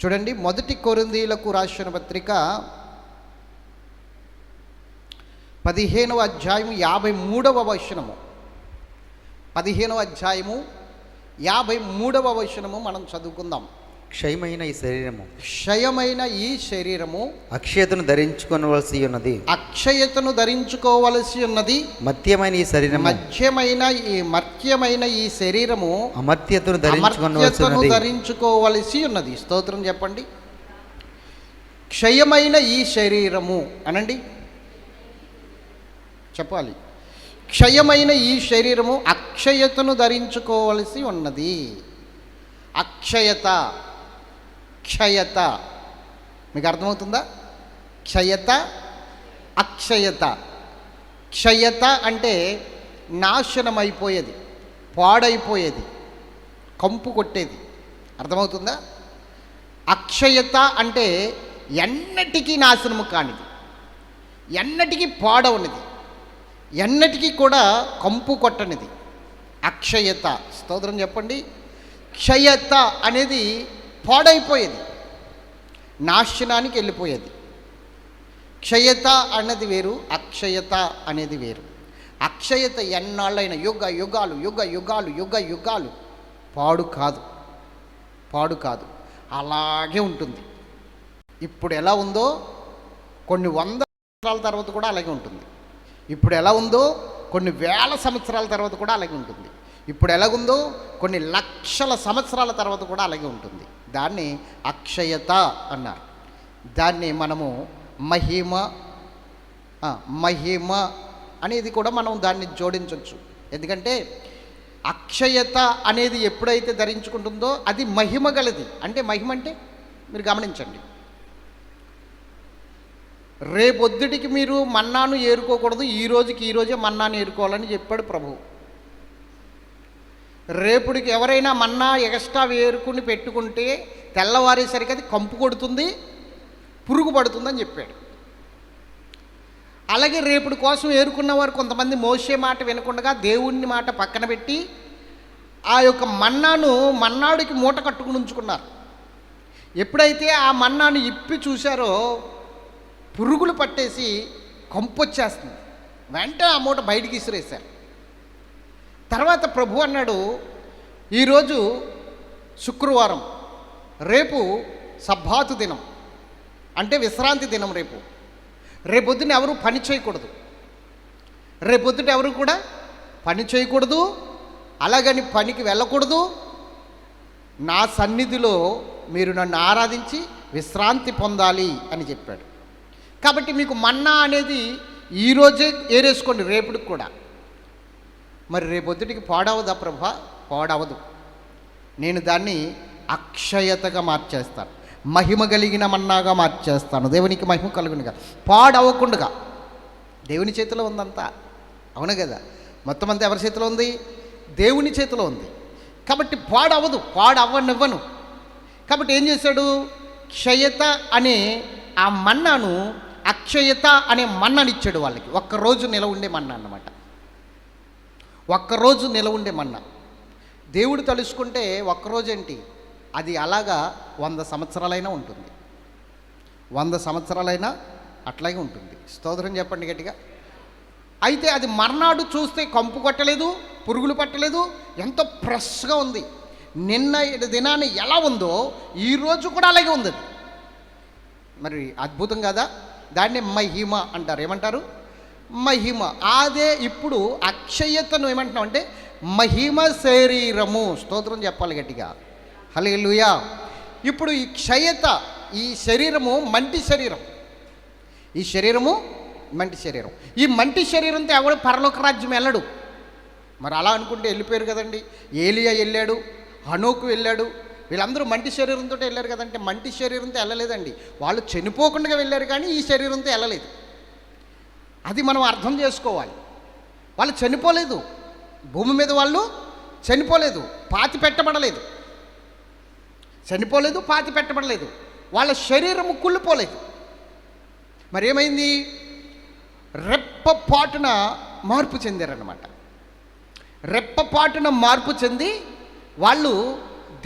చూడండి, 1 కొరింథీయులకు రాసిన పత్రిక 15వ అధ్యాయము 53వ వచనము. 15వ అధ్యాయము 53వ వచనము మనం చదువుకుందాం. క్షయమైన ఈ శరీరము అక్షయతను ధరించుకోవలసి ఉన్నది. మర్త్యమైన ఈ శరీరము అమర్త్యతను ధరించుకోవలసి ఉన్నది. స్తోత్రం చెప్పండి. క్షయమైన ఈ శరీరము అనండి, చెప్పాలి. క్షయమైన ఈ శరీరము అక్షయతను ధరించుకోవలసి ఉన్నది. అక్షయత, క్షయత మీకు అర్థమవుతుందా? క్షయత, అక్షయత. క్షయత అంటే నాశనం అయిపోయేది, పాడైపోయేది, కంపు కొట్టేది. అర్థమవుతుందా? అక్షయత అంటే ఎన్నటికీ నాశనము కానిది, ఎన్నటికీ పాడవనిది, ఎన్నటికీ కూడా కంపు కొట్టనిది అక్షయత. స్తోత్రం చెప్పండి. క్షయత అనేది పాడైపోయేది, నాశనానికి వెళ్ళిపోయేది. క్షయత అన్నది వేరు, అక్షయత అనేది వేరు. అక్షయత ఎన్నాళ్ళైన యుగాలు పాడు కాదు, అలాగే ఉంటుంది. ఇప్పుడు ఎలా ఉందో కొన్ని 100 సంవత్సరాల తర్వాత కూడా అలాగే ఉంటుంది. ఇప్పుడు ఎలా ఉందో కొన్ని 1000 సంవత్సరాల తర్వాత కూడా అలాగే ఉంటుంది. ఇప్పుడు ఎలాగుందో కొన్ని లక్షల సంవత్సరాల తర్వాత కూడా అలాగే ఉంటుంది. దాన్ని అక్షయత అన్నారు. దాన్ని మనము మహిమ అనేది కూడా మనం దాన్ని జోడించవచ్చు. ఎందుకంటే అక్షయత అనేది ఎప్పుడైతే ధరించుకుంటుందో అది మహిమ గలది. అంటే మహిమ అంటే మీరు గమనించండి, రేపొద్దుటికి మీరు మన్నాను ఏరుకోకూడదు, ఈరోజే మన్నాను ఏరుకోవాలని చెప్పాడు ప్రభువు. రేపుడికి ఎవరైనా మన్నా ఎక్స్ట్రా వేరుకుని పెట్టుకుంటే తెల్లవారేసరికి అది కంపు కొడుతుంది, పురుగు పడుతుందని చెప్పాడు. అలాగే రేపుడి కోసం ఏరుకున్న వారు కొంతమంది మోసే మాట వినకుండా దేవుని మాట పక్కన పెట్టి ఆ యొక్క మన్నాడికి మూట కట్టుకుని ఉంచుకున్నారు. ఎప్పుడైతే ఆ మన్నాను ఇప్పి చూశారో పురుగులు పట్టేసి కంపు వచ్చేస్తుంది. వెంటనే ఆ మూట బయటికి విసిరేశారు. తర్వాత ప్రభు అన్నాడు, ఈరోజు శుక్రవారం, రేపు సబ్బాతు దినం, అంటే విశ్రాంతి దినం. రేపొద్దున ఎవరు పని చేయకూడదు, రేపొద్దున ఎవరు కూడా పని చేయకూడదు, అలాగని పనికి వెళ్ళకూడదు. నా సన్నిధిలో మీరు నన్ను ఆరాధించి విశ్రాంతి పొందాలి అని చెప్పాడు. కాబట్టి మీకు మన్నా అనేది ఈరోజే ఏరేసుకోండి, రేపుడికి కూడా. మరి రేపొద్దుటికి పాడవదా ప్రభా? పాడవదు. నేను దాన్ని అక్షయతగా మార్చేస్తాను, మహిమ కలిగిన మన్నాగా మార్చేస్తాను. దేవునికి మహిమ కలుగునుగా. పాడవకుండా దేవుని చేతిలో ఉందంతా, అవును కదా? మొత్తం అంతా ఎవరి చేతిలో ఉంది? దేవుని చేతిలో ఉంది. కాబట్టి పాడవదు, పాడవ్వనివ్వను. కాబట్టి ఏం చేశాడు? క్షయత అనే ఆ మన్నాను అక్షయత అనే మన్నాను ఇచ్చాడు వాళ్ళకి. ఒక్కరోజు నిలవ ఉండే మన్నా అన్నమాట. ఒక్కరోజు నిలవ ఉండే మన్నా. దేవుడు తలుచుకుంటే ఒక్కరోజు ఏంటి, అది అలాగా 100 సంవత్సరాలైనా ఉంటుంది, 100 సంవత్సరాలైనా అట్లాగే ఉంటుంది. స్తోత్రం చెప్పండి గట్టిగా. అయితే అది మర్నాడు చూస్తే కంపు కొట్టలేదు, పురుగులు పట్టలేదు, ఎంతో ఫ్రెష్గా ఉంది. నిన్న దినాన్ని ఎలా ఉందో ఈరోజు కూడా అలాగే ఉంది. మరి అద్భుతం కదా? దాన్ని మహిమ అంటారు. ఏమంటారు? మహిమ. అదే ఇప్పుడు అక్షయతను ఏమంటున్నాం అంటే మహిమ శరీరము. స్తోత్రం చెప్పాలి గట్టిగా. హల్లెలూయా. ఇప్పుడు ఈ క్షయత, ఈ శరీరము మంటి శరీరం, ఈ శరీరము మంటి శరీరం. ఈ మంటి శరీరంతో ఎవడు పరలోక రాజ్యం వెళ్ళడు. మరి అలా అనుకుంటే వెళ్ళిపోయారు కదండి. ఏలియా వెళ్ళాడు, హనోకు వెళ్ళాడు, వీళ్ళందరూ మంటి శరీరంతో వెళ్ళారు కదంటే మంటి శరీరంతో వెళ్ళలేదండి. వాళ్ళు చనిపోకుండా వెళ్ళారు, కానీ ఈ శరీరంతో వెళ్ళలేదు. అది మనం అర్థం చేసుకోవాలి. వాళ్ళు చనిపోలేదు, భూమి మీద వాళ్ళు చనిపోలేదు, పాతి పెట్టబడలేదు, వాళ్ళ శరీరము కుళ్ళిపోలేదు. మరేమైంది? రెప్పపాటున మార్పు చెందారన్నమాట. రెప్పపాటున మార్పు చెంది వాళ్ళు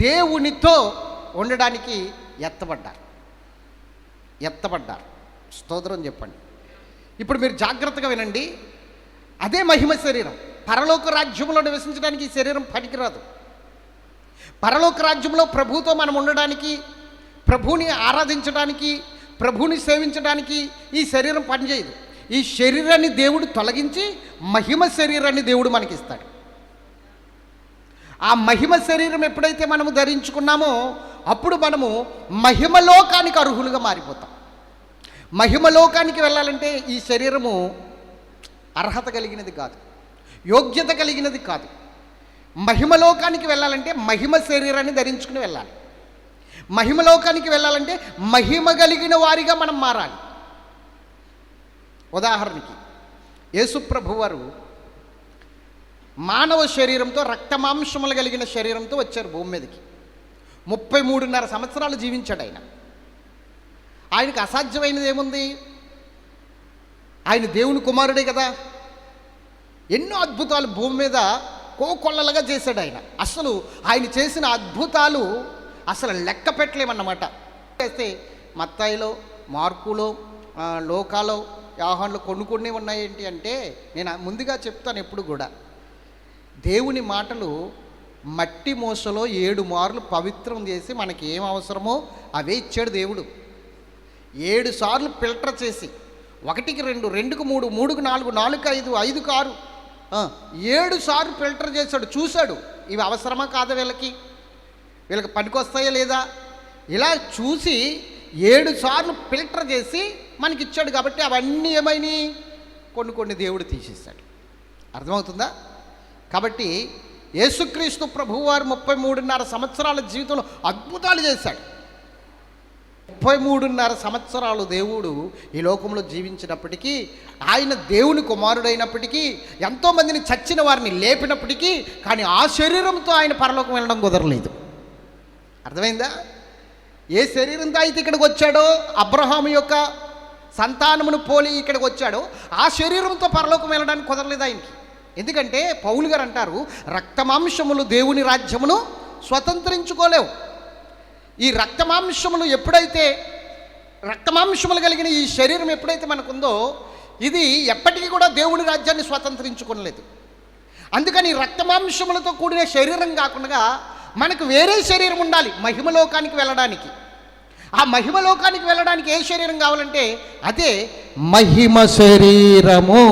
దేవునితో ఉండడానికి ఎత్తబడ్డారు. స్తోత్రం చెప్పండి. ఇప్పుడు మీరు జాగ్రత్తగా వినండి. అదే మహిమ శరీరం. పరలోక రాజ్యంలో నివసించడానికి ఈ శరీరం పనికిరాదు. పరలోక రాజ్యంలో ప్రభువుతో మనం ఉండడానికి, ప్రభువుని ఆరాధించడానికి, ప్రభువుని సేవించడానికి ఈ శరీరం పనిచేయదు. ఈ శరీరాన్ని దేవుడు తొలగించి మహిమ శరీరాన్ని దేవుడు మనకిస్తాడు. ఆ మహిమ శరీరం ఎప్పుడైతే మనము ధరించుకున్నామో అప్పుడు మనము మహిమలోకానికి అర్హులుగా మారిపోతాం. మహిమలోకానికి వెళ్ళాలంటే ఈ శరీరము అర్హత కలిగినది కాదు, యోగ్యత కలిగినది కాదు. మహిమలోకానికి వెళ్ళాలంటే మహిమ శరీరాన్ని ధరించుకుని వెళ్ళాలి. మహిమలోకానికి వెళ్ళాలంటే మహిమ కలిగిన వారిగా మనం మారాలి. ఉదాహరణకి యేసుప్రభు వారు మానవ శరీరంతో, రక్తమాంసములు కలిగిన శరీరంతో వచ్చారు భూమి మీదకి. 33.5 సంవత్సరాలు జీవించాడు ఆయన. ఆయనకు అసాధ్యమైనది ఏముంది? ఆయన దేవుని కుమారుడే కదా. ఎన్నో అద్భుతాలు భూమి మీద కోకొల్లలుగా చేశాడు ఆయన. అసలు ఆయన చేసిన అద్భుతాలు అసలు లెక్క పెట్టలేమన్నమాట. చేస్తే మత్తాయిలో, మార్కులో, లోకాలో, యోహానులో కొన్ని ఉన్నాయేంటి అంటే, నేను ముందుగా చెప్తాను ఎప్పుడు కూడా, దేవుని మాటలు మట్టి మూసలో 7 మార్లు పవిత్రం చేసి మనకి ఏం అవసరమో అవే ఇచ్చాడు దేవుడు. 7 సార్లు ఫిల్టర్ చేసి 1కి 2, 2కి 3, 3కి 4, 4కి 5, 5కి 6, 7 సార్లు ఫిల్టర్ చేశాడు. చూశాడు ఇవి అవసరమా కాదా, వీళ్ళకి పనికొస్తాయా లేదా, ఇలా చూసి 7 సార్లు ఫిల్టర్ చేసి మనకి ఇచ్చాడు. కాబట్టి అవన్నీ ఏమైనాయి? కొన్ని దేవుడు తీసేశాడు. అర్థమవుతుందా? కాబట్టి యేసుక్రీస్తు ప్రభువారు 33.5 సంవత్సరాల జీవితంలో అద్భుతాలు చేశాడు. 33.5 సంవత్సరాలు దేవుడు ఈ లోకంలో జీవించినప్పటికీ, ఆయన దేవుని కుమారుడైనప్పటికీ, ఎంతోమందిని చచ్చిన వారిని లేపినప్పటికీ, కానీ ఆ శరీరంతో ఆయన పరలోకం వెళ్ళడం కుదరలేదు. అర్థమైందా? ఏ శరీరంతో అయితే ఇక్కడికి వచ్చాడో, అబ్రహాము యొక్క సంతానమును పోలి ఇక్కడికి వచ్చాడో, ఆ శరీరంతో పరలోకం వెళ్ళడానికి కుదరలేదు ఆయనకి. ఎందుకంటే పౌలు గారు అంటారు, రక్తమాంసములు దేవుని రాజ్యమును స్వతంత్రించుకోలేవు. ఈ రక్తమాంసములు కలిగిన ఈ శరీరం ఎప్పుడైతే మనకుందో, ఇది ఎప్పటికీ కూడా దేవుని రాజ్యాన్ని స్వతంత్రించుకోలేదు. అందుకని రక్తమాంసములతో కూడిన శరీరం కాకుండా మనకు వేరే శరీరం ఉండాలి మహిమలోకానికి వెళ్ళడానికి. ఆ మహిమలోకానికి వెళ్ళడానికి ఏ శరీరం కావాలంటే అదే మహిమ శరీరము.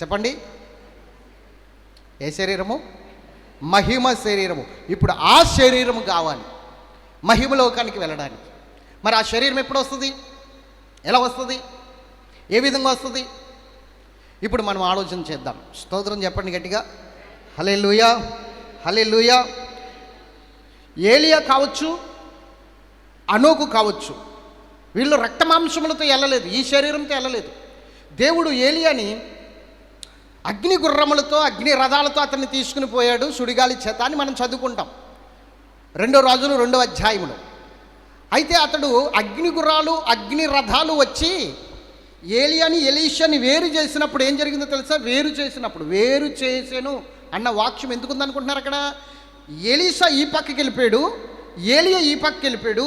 చెప్పండి, ఏ శరీరము? మహిమ శరీరము. ఇప్పుడు ఆ శరీరము కావాలి మహిమలోకానికి వెళ్ళడానికి. మరి ఆ శరీరం ఎప్పుడు వస్తుంది? ఎలా వస్తుంది? ఏ విధంగా వస్తుంది? ఇప్పుడు మనం ఆలోచన చేద్దాం. స్తోత్రం చెప్పండి గట్టిగా. హల్లెలూయా, హల్లెలూయా. ఏలియా కావచ్చు, అనోకు కావచ్చు, వీళ్ళు రక్తమాంసములతో వెళ్ళలేదు, ఈ శరీరంతో వెళ్ళలేదు. దేవుడు ఏలియాని అగ్ని గుర్రములతో, అగ్ని రథాలతో అతన్ని తీసుకుని పోయాడు సుడిగాలి చేత అని మనం చదువుకుంటాం 2 రాజులు 2వ అధ్యాయంలో. అయితే అతడు అగ్ని గుర్రాలు, అగ్ని రథాలు వచ్చి ఏలియాని, ఎలీషాని వేరు చేసినప్పుడు ఏం జరిగిందో తెలుసా? వేరు చేసాను అన్న వాక్యం ఎందుకుంది అనుకుంటున్నారు? అక్కడ ఎలీషా ఈ పక్కకి వెళ్ళిపోయాడు, ఏలియా ఈ పక్కకి వెళ్ళిపోయాడు.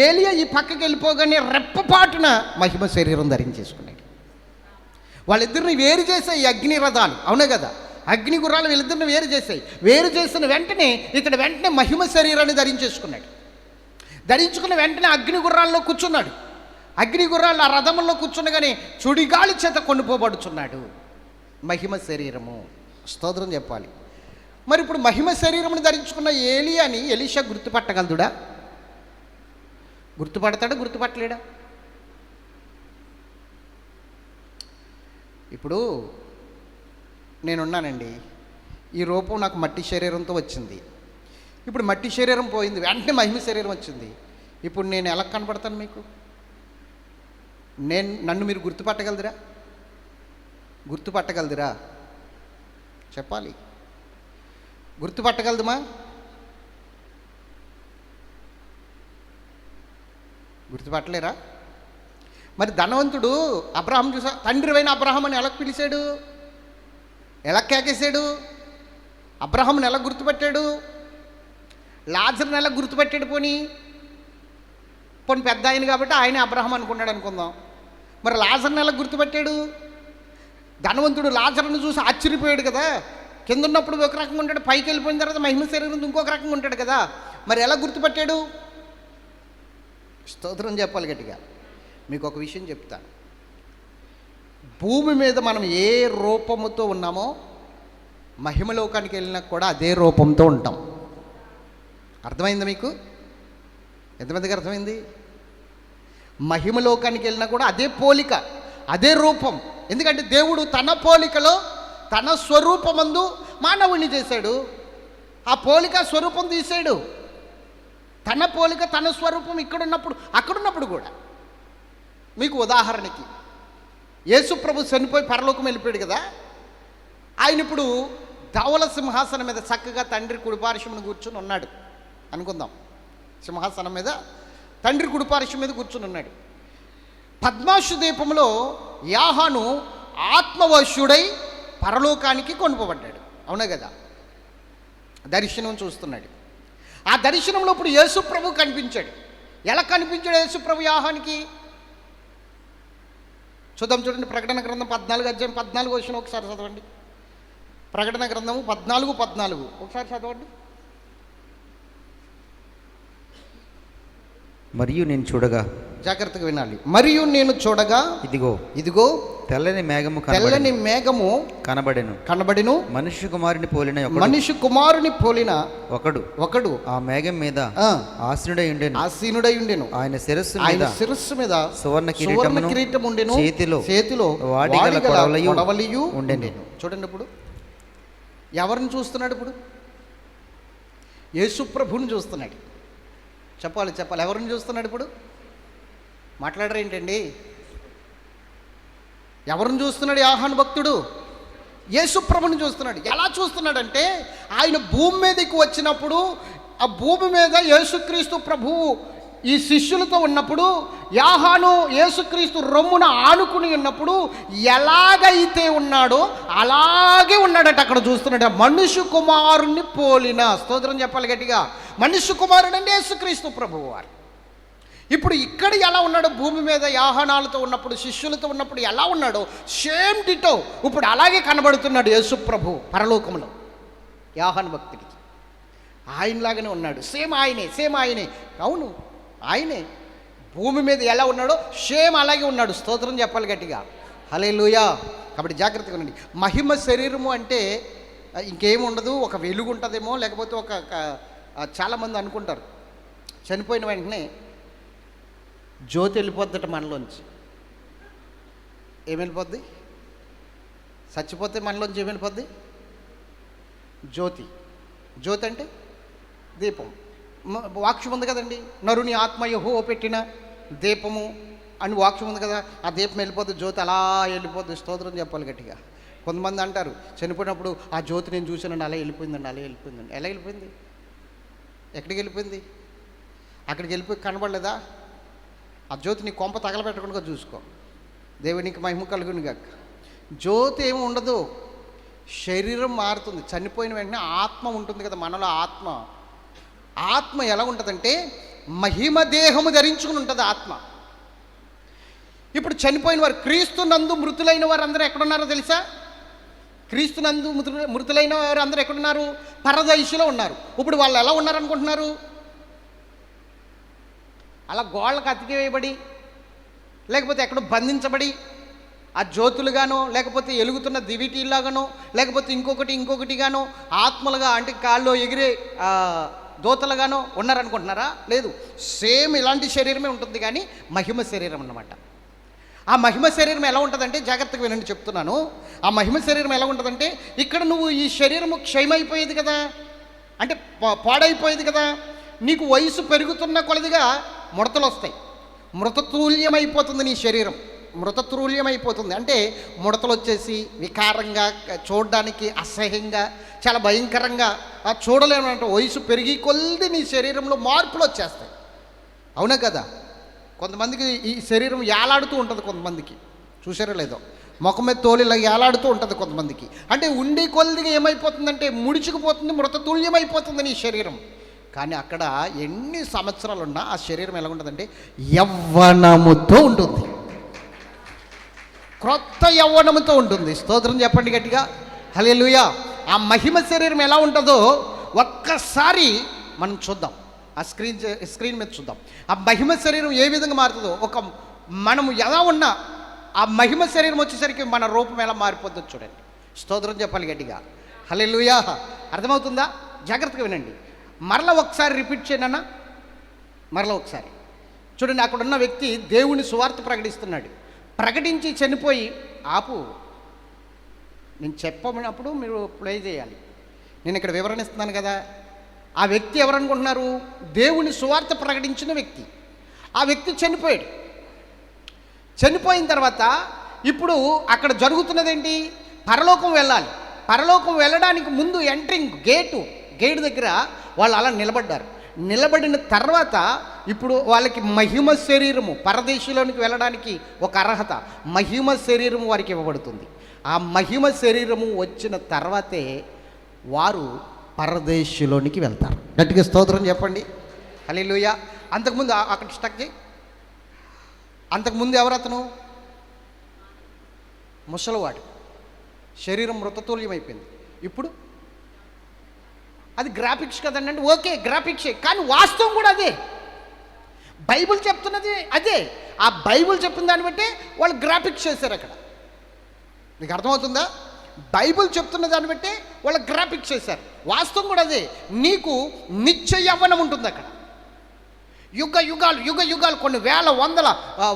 ఏలియా ఈ పక్కకి వెళ్ళిపోగానే రెప్పపాటున మహిమ శరీరం ధరించేసుకున్నాడు. వాళ్ళిద్దరిని వేరు చేసాయి ఈ అగ్ని రథాలు, అవునే కదా? అగ్ని గుర్రాలు వీళ్ళిద్దరిని వేరు చేసిన వెంటనే ఇతడు వెంటనే మహిమ శరీరాన్ని ధరించేసుకున్నాడు. ధరించుకున్న వెంటనే అగ్ని గుర్రాల్లో కూర్చున్నాడు. అగ్ని గుర్రాలు ఆ రథంలో కూర్చున్నగానే చుడిగాలి చేత కొనుపోబడుచున్నాడు. మహిమ శరీరము. స్తోత్రం చెప్పాలి. మరి ఇప్పుడు మహిమ శరీరమును ధరించుకున్న ఏలియాని ఎలీషా గుర్తుపట్టగలదుడా? గుర్తుపడతాడా? గుర్తుపట్టలేడా? ఇప్పుడు నేనున్నానండి, ఈ రూపం నాకు మట్టి శరీరంతో వచ్చింది. ఇప్పుడు మట్టి శరీరం పోయింది, వెంటనే మహిమ శరీరం వచ్చింది. ఇప్పుడు నేను ఎలా కనపడతాను మీకు? నన్ను మీరు గుర్తుపట్టగలదురా? చెప్పాలి. గుర్తుపట్టగలదుమా? గుర్తుపట్టలేరా? మరి ధనవంతుడు అబ్రహాం చూసా, తండ్రివైన అబ్రహాం అని ఎలా పిలిచాడు? ఎలా కేకేశాడు? అబ్రహాంని ఎలా గుర్తుపట్టాడు? లాజర్ని ఎలా గుర్తుపెట్టాడు? పోనీ పెద్ద ఆయన కాబట్టి ఆయన అబ్రహం అనుకున్నాడు అనుకుందాం. మరి లాజర్ని ఎలా గుర్తుపెట్టాడు? ధనవంతుడు లాజర్ను చూసి ఆశ్చర్యపోయాడు కదా. కింద ఉన్నప్పుడు ఒక రకంగా ఉంటాడు, పైకి వెళ్ళిపోయిన తర్వాత మహిమ శరీరం ఇంకొక రకంగా ఉంటాడు కదా. మరి ఎలా గుర్తుపెట్టాడు? స్తోత్రం చెప్పాలి గట్టిగా. మీకు ఒక విషయం చెప్తాను. భూమి మీద మనం ఏ రూపముతో ఉన్నామో మహిమలోకానికి వెళ్ళినా కూడా అదే రూపంతో ఉంటాం. అర్థమైందా మీకు? ఎంతమందికి అర్థమైంది? మహిమలోకానికి వెళ్ళినా కూడా అదే పోలిక, అదే రూపం. ఎందుకంటే దేవుడు తన పోలికలో తన స్వరూపమందు మానవుణ్ణి చేశాడు. ఆ పోలిక స్వరూపం తీసాడు. తన పోలిక తన స్వరూపం ఇక్కడున్నప్పుడు అక్కడున్నప్పుడు కూడా. మీకు ఉదాహరణకి యేసు ప్రభు చనిపోయి పరలోకం వెళ్ళిపోయాడు కదా. ఆయన ఇప్పుడు ధవల సింహాసనం మీద చక్కగా తండ్రి కుడిపార్శ్వమున కూర్చుని ఉన్నాడు అనుకుందాం. సింహాసనం మీద తండ్రి కుడిపార్శ్వం మీద కూర్చుని ఉన్నాడు. పద్మాషు దీపంలో యాహాను ఆత్మవశుడై పరలోకానికి కొనుపబడ్డాడు. అవునా కదా? దర్శనం చూస్తున్నాడు. ఆ దర్శనంలో ఇప్పుడు యేసు ప్రభు కనిపించాడు. ఎలా కనిపించాడు యేసు ప్రభు యాహానికి? చూద్దాం, చూడండి. ప్రకటన గ్రంథం 14 అధ్యాయం 14 వచనం ఒకసారి చదవండి. ప్రకటన గ్రంథము 14 ఒకసారి చదవండి. మరియు నేను చూడగా, జాగ్రత్తగా వినాలి. మరియు నేను చూడగా ఇదిగో తెల్లని మేఘము కనబడెను. మనుష్య కుమారుని పోలిన ఒకడు ఆ మేఘం మీద ఆసీనుడై ఉండెను. ఆయన శిరస్సు మీద సువర్ణ కిరీటం ఉండెను. చేతిలో వాడిగల కొడవలియు ఉండెను. చూడండి, ఇప్పుడు ఎవరిని చూస్తున్నాడు? ఇప్పుడు యేసు ప్రభువుని చూస్తున్నాడు. చెప్పాలి. ఎవరిని చూస్తున్నాడు? ఇప్పుడు మాట్లాడరు ఏంటండి? ఎవరిని చూస్తున్నాడు యాహాను భక్తుడు? యేసు ప్రభుని చూస్తున్నాడు. ఎలా చూస్తున్నాడంటే, ఆయన భూమి మీదకి వచ్చినప్పుడు ఆ భూమి మీద యేసుక్రీస్తు ప్రభువు ఈ శిష్యులతో ఉన్నప్పుడు యాహాను యేసుక్రీస్తు రొమ్మున ఆనుకుని ఉన్నప్పుడు ఎలాగైతే ఉన్నాడో అలాగే ఉన్నాడట. అక్కడ చూస్తున్నాడు. మనుష్య కుమారుణ్ణి పోలిన, స్తోత్రం చెప్పాలి గట్టిగా, మనుష్య కుమారుడు అంటే యేసుక్రీస్తు ప్రభువు వారు. ఇప్పుడు ఇక్కడ ఎలా ఉన్నాడో, భూమి మీద యాహానాలతో ఉన్నప్పుడు శిష్యులతో ఉన్నప్పుడు ఎలా ఉన్నాడో సేమ్ డిటో ఇప్పుడు అలాగే కనబడుతున్నాడు యేసు ప్రభు పరలోకంలో యాహాను భక్తుడికి. ఆయనలాగానే ఉన్నాడు. సేమ్ ఆయనే. అవును, ఆయనే. భూమి మీద ఎలా ఉన్నాడో సేమ్ అలాగే ఉన్నాడు. స్తోత్రం చెప్పాలి గట్టిగా, హల్లెలూయా. కాబట్టి జాగ్రత్తగా ఉండండి. మహిమ శరీరము అంటే ఇంకేముండదు, ఒక వెలుగు ఉంటుందేమో, లేకపోతే చాలామంది అనుకుంటారు చనిపోయిన వెంటనే జ్యోతి వెళ్ళిపోద్దట మనలోంచి. ఏం వెళ్ళిపోద్ది? చచ్చిపోతే మనలోంచి ఏం వెళ్ళిపోద్ది? జ్యోతి అంటే దీపం. వాక్యం ఉంది కదండి, నరుని ఆత్మ యెహోవా పెట్టిన దీపము అని వాక్యం ఉంది కదా. ఆ దీపం వెళ్ళిపోద్ది, జ్యోతి అలా వెళ్ళిపోద్ది. స్తోత్రం చెప్పాలి గట్టిగా. కొంతమంది అంటారు చనిపోయినప్పుడు ఆ జ్యోతి నేను చూశానండి, అలా వెళ్ళిపోయిందండి. ఎలా వెళ్ళిపోయింది? ఎక్కడికి వెళ్ళిపోయింది? అక్కడికి వెళ్ళిపోయి కనబడలేదా? ఆ జ్యోతి నీ కొంప తగలబెట్టకుండా చూసుకో. దేవునికి మహిమ కలుగును గాక. జ్యోతి ఏమి ఉండదు, శరీరం మారుతుంది. చనిపోయిన వెంటనే ఆత్మ ఉంటుంది కదా మనలో. ఆత్మ ఎలా ఉంటుందంటే మహిమ దేహము ధరించుకుని ఉంటుంది ఆత్మ. ఇప్పుడు చనిపోయిన వారు, క్రీస్తునందు మృతులైన వారు అందరూ ఎక్కడున్నారో తెలుసా? క్రీస్తునందు మృతులైన వారు అందరూ ఎక్కడున్నారు? పరదైసులో ఉన్నారు. ఇప్పుడు వాళ్ళు ఎలా ఉన్నారనుకుంటున్నారు? అలా గోళ్ళకు అతికివేయబడి, లేకపోతే ఎక్కడో బంధించబడి ఆ జ్యోతులుగానో, లేకపోతే ఎలుగుతున్న దివిటీలాగానో, లేకపోతే ఇంకొకటిగానో ఆత్మలుగా, అంటే కాల్లో ఎగిరే దోతలుగానో ఉన్నారనుకుంటున్నారా? లేదు, సేమ్ ఇలాంటి శరీరమే ఉంటుంది, కానీ మహిమ శరీరం అన్నమాట. ఆ మహిమ శరీరం ఎలా ఉంటుందంటే, జాగ్రత్తగా వినండి చెప్తున్నాను. ఆ మహిమ శరీరం ఎలా ఉంటుందంటే, ఇక్కడ నువ్వు ఈ శరీరము క్షయమైపోయేది కదా, అంటే పాడైపోయేది కదా. నీకు వయసు పెరుగుతున్న కొలదిగా ముడతలు వస్తాయి. మృతతుల్యమైపోతుంది నీ శరీరం. మృతతుల్యమైపోతుంది అంటే ముడతలు వచ్చేసి వికారంగా, చూడడానికి అసహ్యంగా, చాలా భయంకరంగా చూడలేమంటే వయసు పెరిగి కొద్ది నీ శరీరంలో మార్పులు వచ్చేస్తాయి. అవునా కదా? కొంతమందికి ఈ శరీరం ఏలాడుతూ ఉంటుంది. కొంతమందికి చూసారో లేదో, ముఖం మీద తోలిలా ఏలాడుతూ ఉంటుంది కొంతమందికి. అంటే ఉండి కొద్దిగా ఏమైపోతుందంటే ముడుచుకుపోతుంది, మృతతుల్యమైపోతుంది నీ శరీరం. కానీ అక్కడ ఎన్ని సంవత్సరాలు ఉన్నా ఆ శరీరం ఎలా ఉంటుందంటే యవ్వనముతో ఉంటుంది, క్రొత్త యవ్వనముతో ఉంటుంది. స్తోత్రం చెప్పండి గట్టిగా, హల్లెలూయా. ఆ మహిమ శరీరం ఎలా ఉంటుందో ఒక్కసారి మనం చూద్దాం, ఆ స్క్రీన్ మీద చూద్దాం. ఆ మహిమ శరీరం ఏ విధంగా మారుతుందో, మనము ఎలా ఉన్నా ఆ మహిమ శరీరం వచ్చేసరికి మన రూపం ఎలా మారిపోతుందో చూడండి. స్తోత్రం చెప్పాలి గట్టిగా, హల్లెలూయా. అర్థమవుతుందా? జాగ్రత్తగా వినండి. మరలా ఒకసారి రిపీట్ చేయనన్నా, మరలా ఒకసారి చూడండి. అక్కడ ఉన్న వ్యక్తి దేవుని సువార్త ప్రకటిస్తున్నాడు. ప్రకటించి చనిపోయి, ఆపు, నేను చెప్పమన్నప్పుడు మీరు ప్లే చేయాలి. నేను ఇక్కడ వివరణ ఇస్తున్నాను కదా. ఆ వ్యక్తి ఎవరనుకుంటున్నారు? దేవుని సువార్త ప్రకటించిన వ్యక్తి. ఆ వ్యక్తి చనిపోయాడు. చనిపోయిన తర్వాత ఇప్పుడు అక్కడ జరుగుతున్నది ఏంటి? పరలోకం వెళ్ళాలి. పరలోకం వెళ్ళడానికి ముందు ఎంట్రింగ్ గేటు దగ్గర వాళ్ళు అలా నిలబడ్డారు. నిలబడిన తర్వాత ఇప్పుడు వాళ్ళకి మహిమ శరీరము, పరదేశంలోనికి వెళ్ళడానికి ఒక అర్హత, మహిమ శరీరం వారికి ఇవ్వబడుతుంది. ఆ మహిమ శరీరము వచ్చిన తర్వాతే వారు పరదేశంలోనికి వెళ్తారు. గట్టిగా స్తోత్రం చెప్పండి, హల్లెలూయా. అంతకుముందు అక్కడ స్టక్ చేయి. అంతకుముందు ఎవరతను? ముసలివాడు, శరీరం మృతతుల్యమైపోయింది. ఇప్పుడు అది గ్రాఫిక్స్ కదండి, అంటే ఓకే గ్రాఫిక్సే, కానీ వాస్తవం కూడా అదే. బైబిల్ చెప్తున్నది అదే. ఆ బైబిల్ చెప్పిన దాన్ని బట్టి వాళ్ళు గ్రాఫిక్స్ చేశారు అక్కడ. మీకు అర్థమవుతుందా? బైబిల్ చెప్తున్న దాన్ని బట్టి వాళ్ళు గ్రాఫిక్స్ చేశారు. వాస్తవం కూడా అదే. నీకు నిత్య యవ్వనం ఉంటుంది అక్కడ. యుగ యుగాలు కొన్ని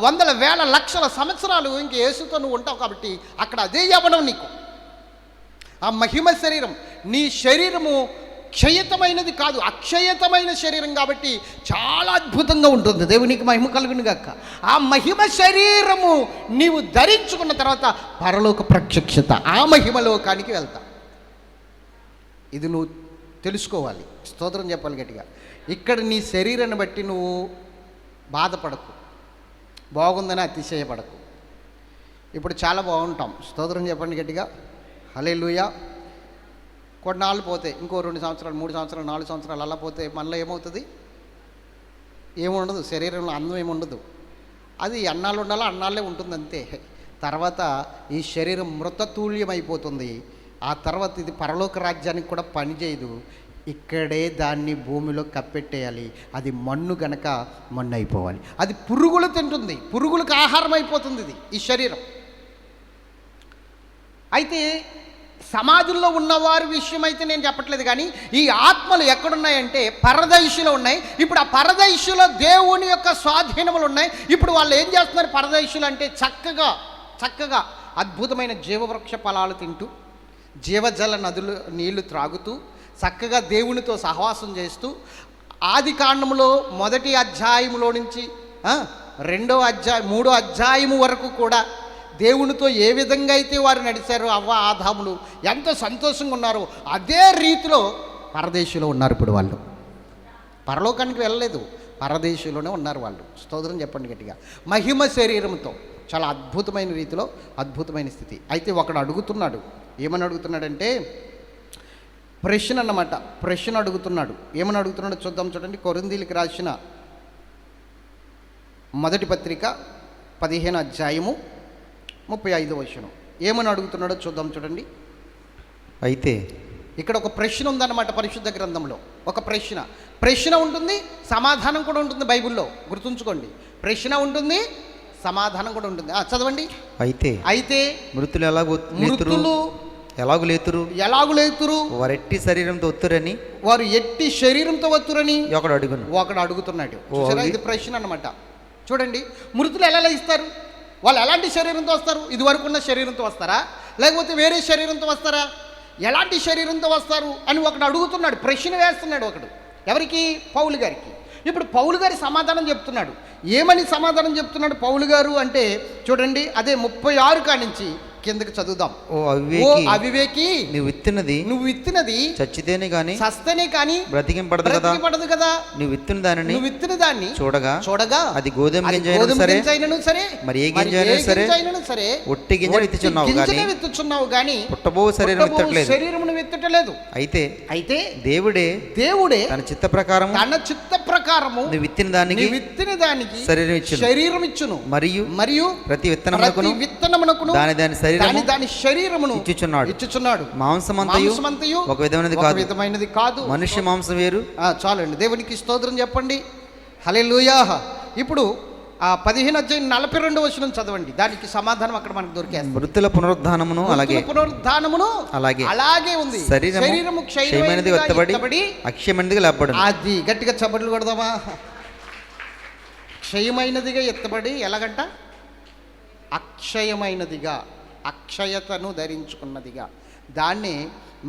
వందల వేల లక్షల సంవత్సరాలు ఇంక యేసుతో నువ్వు ఉంటావు కాబట్టి అక్కడ అదే యవ్వనం నీకు. ఆ మహిమ శరీరం, నీ శరీరము క్షయతమైనది కాదు, అక్షయతమైన శరీరం కాబట్టి చాలా అద్భుతంగా ఉంటుంది. దేవునికి మహిమ కలుగును గాక. ఆ మహిమ శరీరము నీవు ధరించుకున్న తర్వాత పరలోక ప్రత్యక్షత, ఆ మహిమలోకానికి వెళ్తా. ఇది నువ్వు తెలుసుకోవాలి. స్తోత్రం చెప్పాలి గట్టిగా. ఇక్కడ నీ శరీరాన్ని బట్టి నువ్వు బాధపడకు, బాగుందని అతిశయపడకు. ఇప్పుడు చాలా బాగుంటాం. స్తోత్రం చెప్పండి గట్టిగా, హల్లెలూయా. కొన్నాళ్ళు పోతే, ఇంకో 2 సంవత్సరాలు 3 సంవత్సరాలు 4 సంవత్సరాలు అలా పోతే మళ్ళీ ఏమవుతుంది? ఏముండదు, శరీరంలో అందం ఏముండదు. అది అన్నాళ్ళు ఉండాలో అన్నాళ్ళే ఉంటుంది అంతే. తర్వాత ఈ శరీరం మృతతుల్యమైపోతుంది. ఆ తర్వాత ఇది పరలోక రాజ్యానికి కూడా పనిచేయదు. ఇక్కడే దాన్ని భూమిలో కప్పెట్టేయాలి. అది మన్ను గనక మన్ను అయిపోవాలి. అది పురుగులు తింటుంది, పురుగులకు ఆహారం అయిపోతుంది ఇది ఈ శరీరం. అయితే సమాధుల్లో ఉన్నవారి విషయం అయితే నేను చెప్పట్లేదు, కానీ ఈ ఆత్మలు ఎక్కడున్నాయంటే పరదైశులో ఉన్నాయి. ఇప్పుడు ఆ పరదైశులో దేవుని యొక్క స్వాధీనములు ఉన్నాయి. ఇప్పుడు వాళ్ళు ఏం చేస్తున్నారు? పరదైశులు అంటే చక్కగా అద్భుతమైన జీవవృక్ష ఫలాలు తింటూ, జీవజల నదులు నీళ్లు త్రాగుతూ, చక్కగా దేవునితో సహవాసం చేస్తూ, ఆది కాండములో 1వ అధ్యాయములో నుంచి 2వ అధ్యాయం 3వ అధ్యాయము వరకు కూడా దేవునితో ఏ విధంగా అయితే వారు నడిచారో, అవ్వ ఆదాములు ఎంత సంతోషంగా ఉన్నారో అదే రీతిలో పరదేశంలో ఉన్నారు. ఇప్పుడు వాళ్ళు పరలోకానికి వెళ్ళలేదు, పరదేశంలోనే ఉన్నారు వాళ్ళు. స్తోత్రం చెప్పండి గట్టిగా. మహిమ శరీరంతో చాలా అద్భుతమైన రీతిలో, అద్భుతమైన స్థితి. అయితే ఒకడు అడుగుతున్నాడు. ఏమని అడుగుతున్నాడంటే ప్రశ్న అన్నమాట. ప్రశ్న అడుగుతున్నాడు. ఏమని అడుగుతున్నాడో చూద్దాం. చూడండి, కొరింథీయులకు రాసిన 1వ పత్రిక 15వ అధ్యాయము 35వ వచనం. ఏమని అడుగుతున్నాడో చూద్దాం. చూడండి. అయితే ఇక్కడ ఒక ప్రశ్న ఉందన్నమాట. పరిశుద్ధ గ్రంథంలో ఒక ప్రశ్న ఉంటుంది, సమాధానం కూడా ఉంటుంది. బైబిల్లో గుర్తుంచుకోండి, ప్రశ్న ఉంటుంది, సమాధానం కూడా ఉంటుంది. చదవండి. అయితే మృతులు ఎలాగు లేతురు వారు ఎట్టి శరీరంతో వత్తురని ఒకడు అడుగుతున్నాడు. ఇది ప్రశ్న అన్నమాట. చూడండి, మృతులు ఎలా లేస్తారు? వాళ్ళు ఎలాంటి శరీరంతో వస్తారు? ఇది వరకు ఉన్న శరీరంతో వస్తారా, లేకపోతే వేరే శరీరంతో వస్తారా? ఎలాంటి శరీరంతో వస్తారు అని ఒకడు అడుగుతున్నాడు, ప్రశ్న వేస్తున్నాడు ఒకడు. ఎవరికి? పౌలు గారికి. ఇప్పుడు పౌలు గారి సమాధానం చెప్తున్నాడు. ఏమని సమాధానం చెప్తున్నాడు పౌలు గారు అంటే చూడండి, అదే 36 కానించి కిందకి చదువుదాం. ఓ ఓ అవివేకి, అవివేకి, నువ్వు విత్తినది నువ్వు విత్తినది చచ్చితేనే గాని సస్తనే కాని బ్రతికింపడదు కదా. బ్రతికిపడదు కదా. నువ్వు విత్తిన దానిని నువ్వు విత్తిన దాన్ని చూడగా చూడగా అది గోధుమ అది గింజ అయినను గోధుమ సరే, గింజ అయినను సరే, మరి ఏ మరి గింజ అయినను ఏ సరే, గింజ అయినను సరే, ఒట్టి గింజ విత్తుచున్నావు గింజనే గాని విత్తుచున్నావు గాని పుట్టబో శరీరం పుట్టబో విత్తట్లేదు. శరీరమును విత్తటలేదు. అయితే అయితే దేవుడే దేవుడే తన చిత్త ప్రకారం తన చిత్త ప్రకారము నువ్వు విత్తిన దానికి నీ విత్తిన దానికి శరీరం ఇచ్చును. శరీరం ఇచ్చును. మరియు మరియు ప్రతి విత్తనమునకును విత్తనమునకును దాని దాని శరీరము దాని శరీరమును ఇచ్చుచున్నాడు. మాంసమంతయు ఒక విధమైనది కాదు. మనుష్య మాంసం వేరు. చాలండి, దేవునికి స్తోత్రం చెప్పండి. హల్లెలూయా. ఇప్పుడు 15:42 చదవండి. దానికి సమాధానం అక్కడ మనకు దొరికేస్తుంది. మృతుల పునరుద్ధానమును అలాగే ఉంది. శరీరము క్షయమైనది ఎత్తబడి అక్షయమైనదిగా లేపబడును. అది గట్టిగా చప్పట్లు కొడదామా? క్షయమైనదిగా ఎత్తబడి ఎలాగంట? అక్షయమైనదిగా, అక్షయతను ధరించుకున్నదిగా. దాన్ని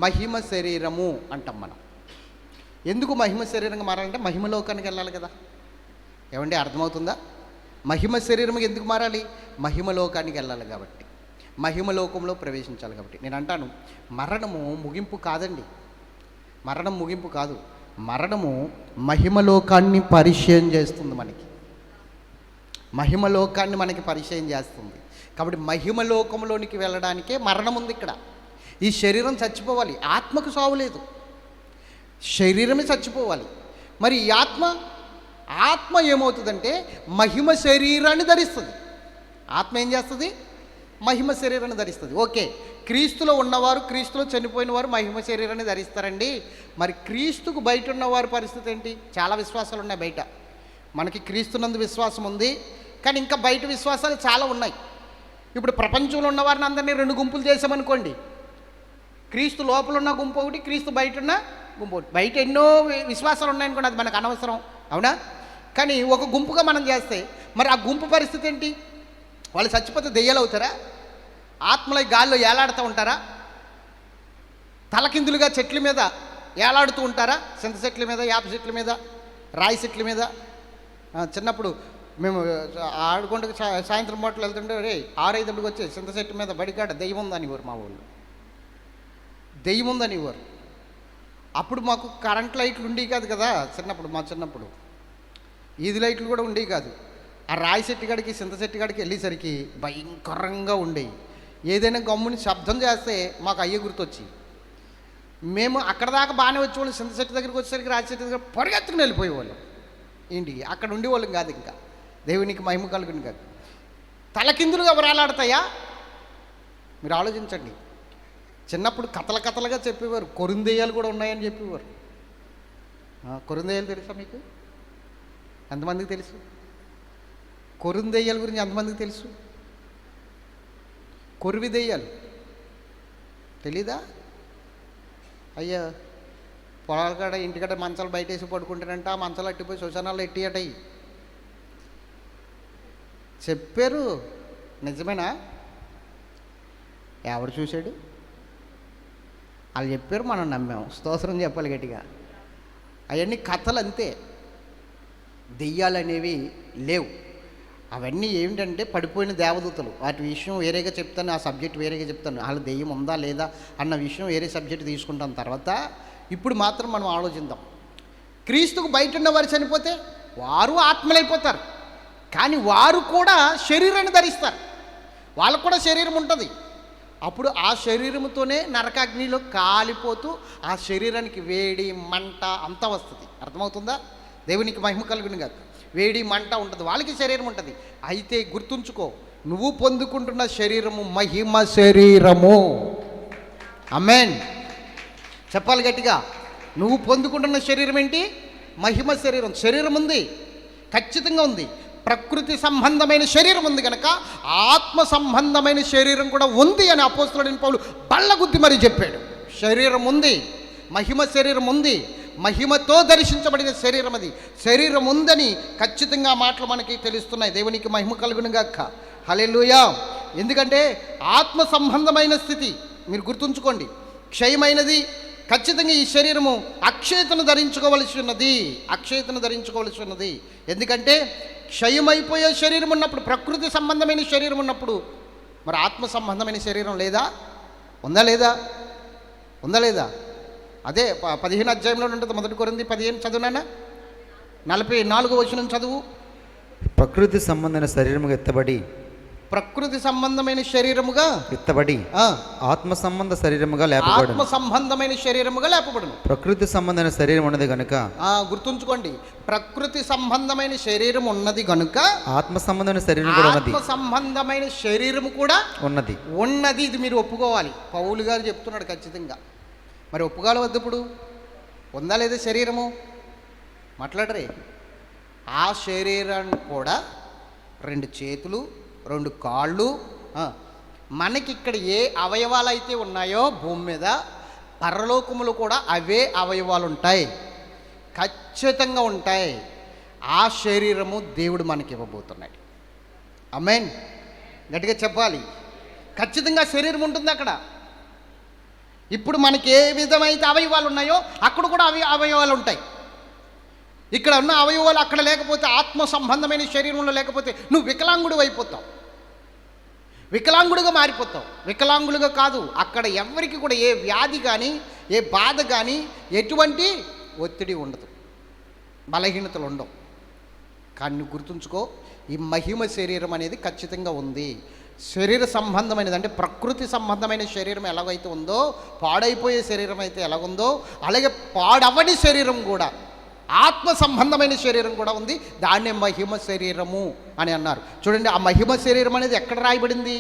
మహిమ శరీరము అంటాం మనం. ఎందుకు మహిమ శరీరంగా మారాలంటే మహిమలోకానికి వెళ్ళాలి కదా. ఏమండి, అర్థమవుతుందా? మహిమ శరీరం ఎందుకు మారాలి? మహిమలోకానికి వెళ్ళాలి కాబట్టి, మహిమలోకంలో ప్రవేశించాలి కాబట్టి. నేను అంటాను, మరణము ముగింపు కాదండి. మరణం ముగింపు కాదు. మరణము మహిమలోకాన్ని పరిచయం చేస్తుంది. మహిమలోకాన్ని మనకి పరిచయం చేస్తుంది. కాబట్టి మహిమలోకంలోనికి వెళ్ళడానికే మరణం ఉంది ఇక్కడ. ఈ శరీరం చచ్చిపోవాలి, ఆత్మకు సావు లేదు. శరీరమే చచ్చిపోవాలి. మరి ఈ ఆత్మ ఏమవుతుందంటే మహిమ శరీరాన్ని ధరిస్తుంది. ఆత్మ ఏం చేస్తుంది? మహిమ శరీరాన్ని ధరిస్తుంది. ఓకే, క్రీస్తులో ఉన్నవారు, క్రీస్తులో చనిపోయిన వారు మహిమ శరీరాన్ని ధరిస్తారండి. మరి క్రీస్తుకు బయట ఉన్నవారి పరిస్థితి ఏంటి? చాలా విశ్వాసాలు ఉన్నాయి బయట. మనకి క్రీస్తునందు విశ్వాసం ఉంది, కానీ ఇంకా బయట విశ్వాసాలు చాలా ఉన్నాయి. ఇప్పుడు ప్రపంచంలో ఉన్న వారిని అందరినీ 2 గుంపులు చేసామనుకోండి. క్రీస్తు లోపల ఉన్న గుంపు ఒకటి, క్రీస్తు బయట ఉన్న గుంపు ఒకటి. బయట ఎన్నో విశ్వాసాలు ఉన్నాయనుకోండి, అది మనకు అనవసరం, అవునా? కానీ ఒక గుంపుగా మనం చేస్తే మరి ఆ గుంపు పరిస్థితి ఏంటి? వాళ్ళు చచ్చిపోతే దెయ్యాలు అవుతారా? ఆత్మలై గాల్లో ఏలాడుతూ ఉంటారా? తలకిందులుగా చెట్ల మీద ఏలాడుతూ ఉంటారా? చింత చెట్ల మీద, యాప చెట్ల మీద, రాయి చెట్ల మీద. చిన్నప్పుడు మేము ఆడుకుంటూ సాయంత్రం పూటలు వెళ్తుంటే, రే 6-5 వచ్చి చింత చెట్టు మీద బడికాడ దెయ్యం ఉందని ఊరు, మా ఊళ్ళు దెయ్యం ఉందని ఊరు. అప్పుడు మాకు కరెంట్ లైట్లు ఉండేవి కాదు కదా చిన్నప్పుడు. మా చిన్నప్పుడు ఈది లైట్లు కూడా ఉండేవి కాదు. ఆ రాయి చెట్టు కాడికి, చింత చెట్టు కాడికి వెళ్ళేసరికి భయంకరంగా ఉండేవి. ఏదైనా గమ్ముని శబ్దం చేస్తే మాకు అయ్యే గుర్తొచ్చి, మేము అక్కడ దాకా బాగానే వచ్చేవాళ్ళం. చింత చెట్టు దగ్గరికి వచ్చేసరికి రాయి చెట్టు దగ్గర పరిగెత్తుకుని వెళ్ళిపోయేవాళ్ళం ఇంటికి. అక్కడ ఉండేవాళ్ళం కాదు. ఇంకా దేవునికి మహిమ కలుగుని కాదు. తలకిందులుగా ఎవరు ఆలాడతాయా? మీరు ఆలోచించండి. చిన్నప్పుడు కథలుగా చెప్పేవారు. కొరిందెయ్యాలు కూడా ఉన్నాయని చెప్పేవారు. కొరిందెయ్యాలు తెలుసా మీకు? ఎంతమందికి తెలుసు? కొరిందెయ్యాల గురించి ఎంతమందికి తెలుసు? కొరివి దెయ్యాలు తెలీదా? అయ్యా, పొలాల కాడ, ఇంటికాడ మంచాలు బయట వేసి పడుకుంటారంట. ఆ మంచాలు అట్టిపోయి శ్మశానాలు ఎట్టియటయి చెప్పారు. నిజమేనా? ఎవడు చూశాడు? వాళ్ళు చెప్పారు, మనం నమ్మాం. స్తోత్రం చెప్పాలి గట్టిగా. అవన్నీ కథలు అంతే. దెయ్యాలు అనేవి లేవు. అవన్నీ ఏమిటంటే పడిపోయిన దేవదూతలు. వాటి విషయం వేరేగా చెప్తాను, ఆ సబ్జెక్ట్ వేరేగా చెప్తాను. వాళ్ళ దెయ్యం ఉందా లేదా అన్న విషయం వేరే సబ్జెక్ట్ తీసుకుంటాం తర్వాత. ఇప్పుడు మాత్రం మనం ఆలోచిద్దాం. క్రీస్తుకు బయట ఉన్న వారు చనిపోతే వారు ఆత్మలైపోతారు, కానీ వారు కూడా శరీరాన్ని ధరిస్తారు. వాళ్ళకు కూడా శరీరం ఉంటుంది. అప్పుడు ఆ శరీరంతోనే నరకాగ్నిలో కాలిపోతూ ఆ శరీరానికి వేడి, మంట అంతా వస్తుంది. అర్థమవుతుందా? దేవునికి మహిమ కలుగును గాక. వేడి, మంట ఉంటుంది, వాళ్ళకి శరీరం ఉంటుంది. అయితే గుర్తుంచుకో, నువ్వు పొందుకుంటున్న శరీరము మహిమ శరీరము. ఆమేన్ చెప్పాలి గట్టిగా. నువ్వు పొందుకుంటున్న శరీరం ఏంటి? మహిమ శరీరం. శరీరం ఉంది, ఖచ్చితంగా ఉంది. ప్రకృతి సంబంధమైన శరీరం ఉంది కనుక ఆత్మ సంబంధమైన శరీరం కూడా ఉంది అని అపోస్తలుడైన పౌలు బల్లగుద్ది మరి చెప్పాడు. శరీరం ఉంది, మహిమ శరీరం ఉంది, మహిమతో దర్శించబడిన శరీరం అది. శరీరం ఉందని ఖచ్చితంగా మాటలు మనకి తెలుస్తున్నాయి. దేవునికి మహిమ కలుగును గాక. హల్లెలూయా. ఎందుకంటే ఆత్మ సంబంధమైన స్థితి మీరు గుర్తుంచుకోండి. క్షయమైనది. ఖచ్చితంగా ఈ శరీరము అక్షయతను ధరించుకోవలసి ఉన్నది. అక్షయతను ధరించుకోవలసి ఉన్నది. ఎందుకంటే క్షయమైపోయే శరీరం ఉన్నప్పుడు, ప్రకృతి సంబంధమైన శరీరం ఉన్నప్పుడు మరి ఆత్మ సంబంధమైన శరీరం లేదా? ఉందా లేదా? ఉందా లేదా? అదే 15 అధ్యాయంలో ఉంటుంది. 1 కొరింథీ 15 చదువునా, 44 వచనం చదువు. ప్రకృతి సంబంధమైన శరీరముగా ఎత్తబడి, ప్రకృతి సంబంధమైన శరీరముగా ఎత్తబడి ఆత్మ సంబంధ శరీరముగా లేపబడును. ఆత్మ సంబంధమైన శరీరముగా లేపబడును. ప్రకృతి సంబంధమైన శరీరం ఉన్నది గనుక, గుర్తుంచుకోండి, ప్రకృతి సంబంధమైన శరీరం ఉన్నది గనుక ఆత్మ సంబంధమైన శరీరం కూడా ఉన్నది. ఆత్మ సంబంధమైన శరీరం కూడా ఉన్నది. ఇది మీరు ఒప్పుకోవాలి. పౌలు గారు చెప్తున్నాడు ఖచ్చితంగా. మరి ఒప్పుకోవాలి వద్దు? ఇప్పుడు ఉందా లేదా శరీరము? మాట్లాడరే. ఆ శరీరాన్ని కూడా 2 చేతులు, 2 కాళ్ళు, మనకి ఇక్కడ ఏ అవయవాలు అయితే ఉన్నాయో భూమి మీద, పరలోకములు కూడా అవే అవయవాలు ఉంటాయి, ఖచ్చితంగా ఉంటాయి. ఆ శరీరము దేవుడు మనకి ఇవ్వబోతున్నాడు. ఆమేన్. గట్టిగా చెప్పాలి. ఖచ్చితంగా శరీరం ఉంటుంది అక్కడ. ఇప్పుడు మనకి ఏ విధమైతే అవయవాలు ఉన్నాయో అక్కడ కూడా అవయవాలు ఉంటాయి. ఇక్కడ ఉన్న అవయవాలు అక్కడ లేకపోతే, ఆత్మ సంబంధమైన శరీరంలో లేకపోతే నువ్వు వికలాంగుడు అయిపోతావు, వికలాంగుడిగా మారిపోతావు. వికలాంగులుగా కాదు, అక్కడ ఎవరికి కూడా ఏ వ్యాధి కానీ, ఏ బాధ కానీ, ఎటువంటి ఒత్తిడి ఉండదు, బలహీనతలు ఉండవు. కానీ నువ్వు గుర్తుంచుకో, ఈ మహిమ శరీరం అనేది ఖచ్చితంగా ఉంది. శరీర సంబంధమైనది అంటే ప్రకృతి సంబంధమైన శరీరం ఎలాగైతే ఉందో, పాడైపోయే శరీరం అయితే ఎలాగుందో, అలాగే పాడవని శరీరం కూడా, ఆత్మ సంబంధమైన శరీరం కూడా ఉంది. దాన్నే మహిమ శరీరము అని అన్నారు. చూడండి, ఆ మహిమ శరీరం అనేది ఎక్కడ రాయబడింది?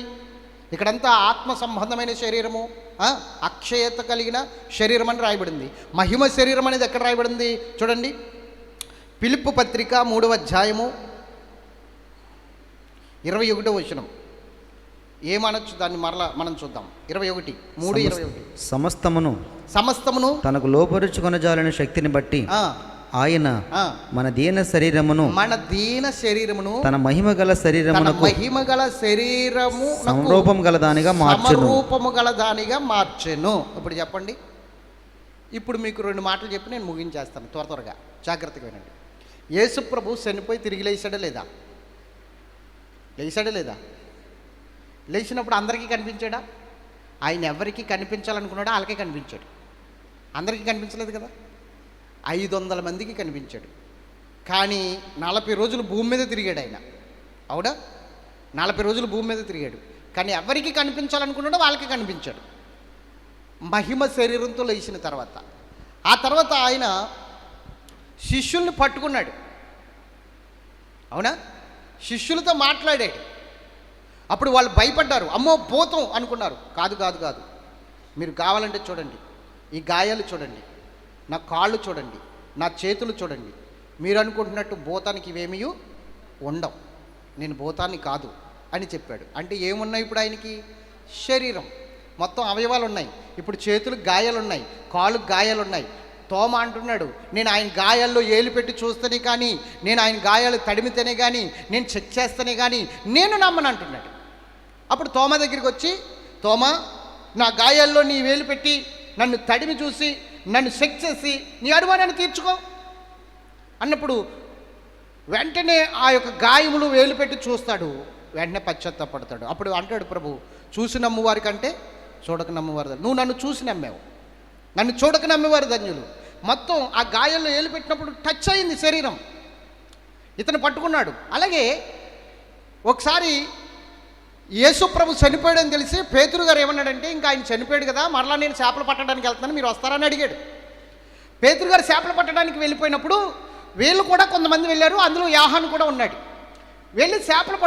ఇక్కడంతా ఆత్మ సంబంధమైన శరీరము, అక్షయత కలిగిన శరీరం అని రాయబడింది. మహిమ శరీరం అనేది ఎక్కడ రాయబడింది? చూడండి, ఫిలిప్పీ పత్రిక 3వ అధ్యాయము 21వ వచనం. ఏమనొచ్చు దాన్ని మరలా మనం చూద్దాం. 21:3-21. సమస్తమును తనకు లోపరుచుకొనజాలని శక్తిని బట్టి ఆయన మన దీన శరీరమును తన మహిమగల శరీరము సంరూపము గల దానిగా మార్చెను. ఇప్పుడు చెప్పండి. ఇప్పుడు మీకు 2 మాటలు చెప్పి నేను ముగించేస్తాను త్వరగా, జాగ్రత్తగా వినండి. యేసు ప్రభు చనిపోయి తిరిగి లేచాడా లేదా? లేచాడా లేదా? లేచినప్పుడు అందరికీ కనిపించాడా? ఆయన ఎవరికి కనిపించాలనుకున్నాడో వాళ్ళకే కనిపించాడు. అందరికీ కనిపించలేదు కదా. 500 మందికి కనిపించాడు. కానీ 40 రోజులు భూమి మీద తిరిగాడు ఆయన. అవునా? 40 రోజులు భూమి మీద తిరిగాడు. కానీ ఎవరికి కనిపించాలనుకున్నాడో వాళ్ళకి కనిపించాడు మహిమ శరీరంతో లేచిన తర్వాత. ఆ తర్వాత ఆయన శిష్యుల్ని పట్టుకున్నాడు. అవునా? శిష్యులతో మాట్లాడాడు. అప్పుడు వాళ్ళు భయపడ్డారు. అమ్మో భూతం అనుకున్నారు. కాదు, మీరు కావాలంటే చూడండి, ఈ గాయాలు చూడండి, నా కాళ్ళు చూడండి, నా చేతులు చూడండి. మీరు అనుకుంటున్నట్టు భూతానికి ఇవేమీ ఉండవు, నేను భూతాన్ని కాదు అని చెప్పాడు. అంటే ఏమున్నాయి ఇప్పుడు ఆయనకి? శరీరం మొత్తం అవయవాలు ఉన్నాయి. ఇప్పుడు చేతులకు గాయాలు ఉన్నాయి, కాళ్ళకు గాయాలు ఉన్నాయి. తోమ అంటున్నాడు, నేను ఆయన గాయాల్లో ఏలు పెట్టి చూస్తేనే కానీ, నేను ఆయన గాయాలు తడిమితేనే కానీ, నేను చెక్ చేస్తేనే కానీ నేను నమ్మను అంటున్నాడు. అప్పుడు తోమ దగ్గరికి వచ్చి, తోమ, నా గాయాల్లో నీ వేలు పెట్టి నన్ను తడిమి చూసి, నన్ను చెక్ చేసి నీ అనుమానాన్ని తీర్చుకో అన్నప్పుడు వెంటనే ఆ యొక్క గాయములు వేలు పెట్టి చూస్తాడు. వెంటనే పశ్చాత్తాపడతాడు. అప్పుడు అంటాడు ప్రభు, చూసి నమ్మువారి కంటే చూడక నమ్మువారు. నువ్వు నన్ను చూసి నమ్మావు, నన్ను చూడక నమ్మేవారు ధన్యులు. మొత్తం ఆ గాయాల్లో ఏలు పెట్టినప్పుడు టచ్ అయింది శరీరం, ఇతను పట్టుకున్నాడు. అలాగే ఒకసారి యేసు ప్రభు చనిపోయాడని తెలిసి పేతురు గారు ఏమన్నాడంటే, ఇంకా ఆయన చనిపోయాడు కదా, మరలా నేను చేపలు పట్టడానికి వెళ్తున్నాను, మీరు వస్తారని అడిగాడు. పేతురు గారు చేపలు పట్టడానికి వెళ్ళిపోయినప్పుడు వీళ్ళు కూడా కొంతమంది వెళ్ళారు, అందులో యోహాను కూడా ఉన్నాడు. వెళ్ళి చేపలు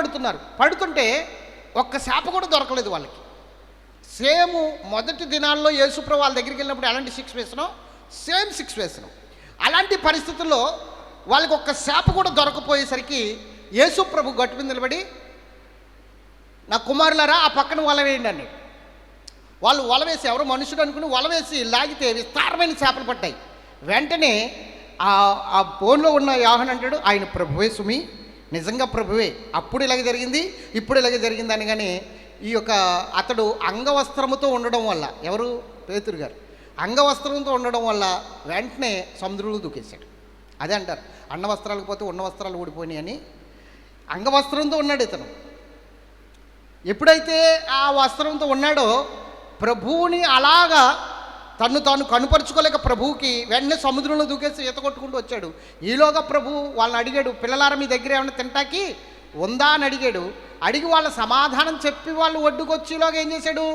పడుతుంటే ఒక్క చేప కూడా దొరకలేదు వాళ్ళకి. సేమ్ మొదటి దినాల్లో యేసుప్రభు వాళ్ళ దగ్గరికి వెళ్ళినప్పుడు ఎలాంటి 6 వేసినాం, సేమ్ 6 వేసినాం. అలాంటి పరిస్థితుల్లో వాళ్ళకి ఒక్క చేప కూడా దొరకపోయేసరికి యేసుప్రభు గట్టు మీద నిలబడి, నా కుమారులారా ఆ పక్కన వల వేయండి అన్నాడు. వాళ్ళు వల వేసి, ఎవరో మనుషుడు అనుకుని వల వేసి లాగితే విస్తారమైన చేపలు పట్టాయి. వెంటనే ఆ బోన్లో ఉన్న యోహాను అంటాడు, ఆయన ప్రభువే సుమి, నిజంగా ప్రభువే, అప్పుడు ఇలాగ జరిగింది, ఇప్పుడు ఇలాగ జరిగింది అని. కానీ ఈ యొక్క అతడు అంగవస్త్రముతో ఉండడం వల్ల, ఎవరు? పేతురు గారు అంగవస్త్రంతో ఉండడం వల్ల వెంటనే సముద్రంలో దూకేశాడు. అదే అంటారు, అన్న వస్త్రాలకు పోతే ఉన్న వస్త్రాలు ఊడిపోయినాయి అని. అంగవస్త్రంతో ఉన్నాడు ఇతను. ఎప్పుడైతే ఆ వస్త్రంతో ఉన్నాడో ప్రభువుని అలాగా తను తాను కనుపరుచుకోలేక ప్రభువుకి వెంటనే సముద్రంలో దూకేసి ఈత కొట్టుకుంటూ వచ్చాడు. ఈలోగా ప్రభు వాళ్ళని అడిగాడు, పిల్లలారా మీ దగ్గర ఏమైనా తింటాకి ఉందా అని అడిగాడు. అడిగి వాళ్ళ సమాధానం చెప్పి వాళ్ళు ఒడ్డుకొచ్చేలోగా ఏం చేశాడు,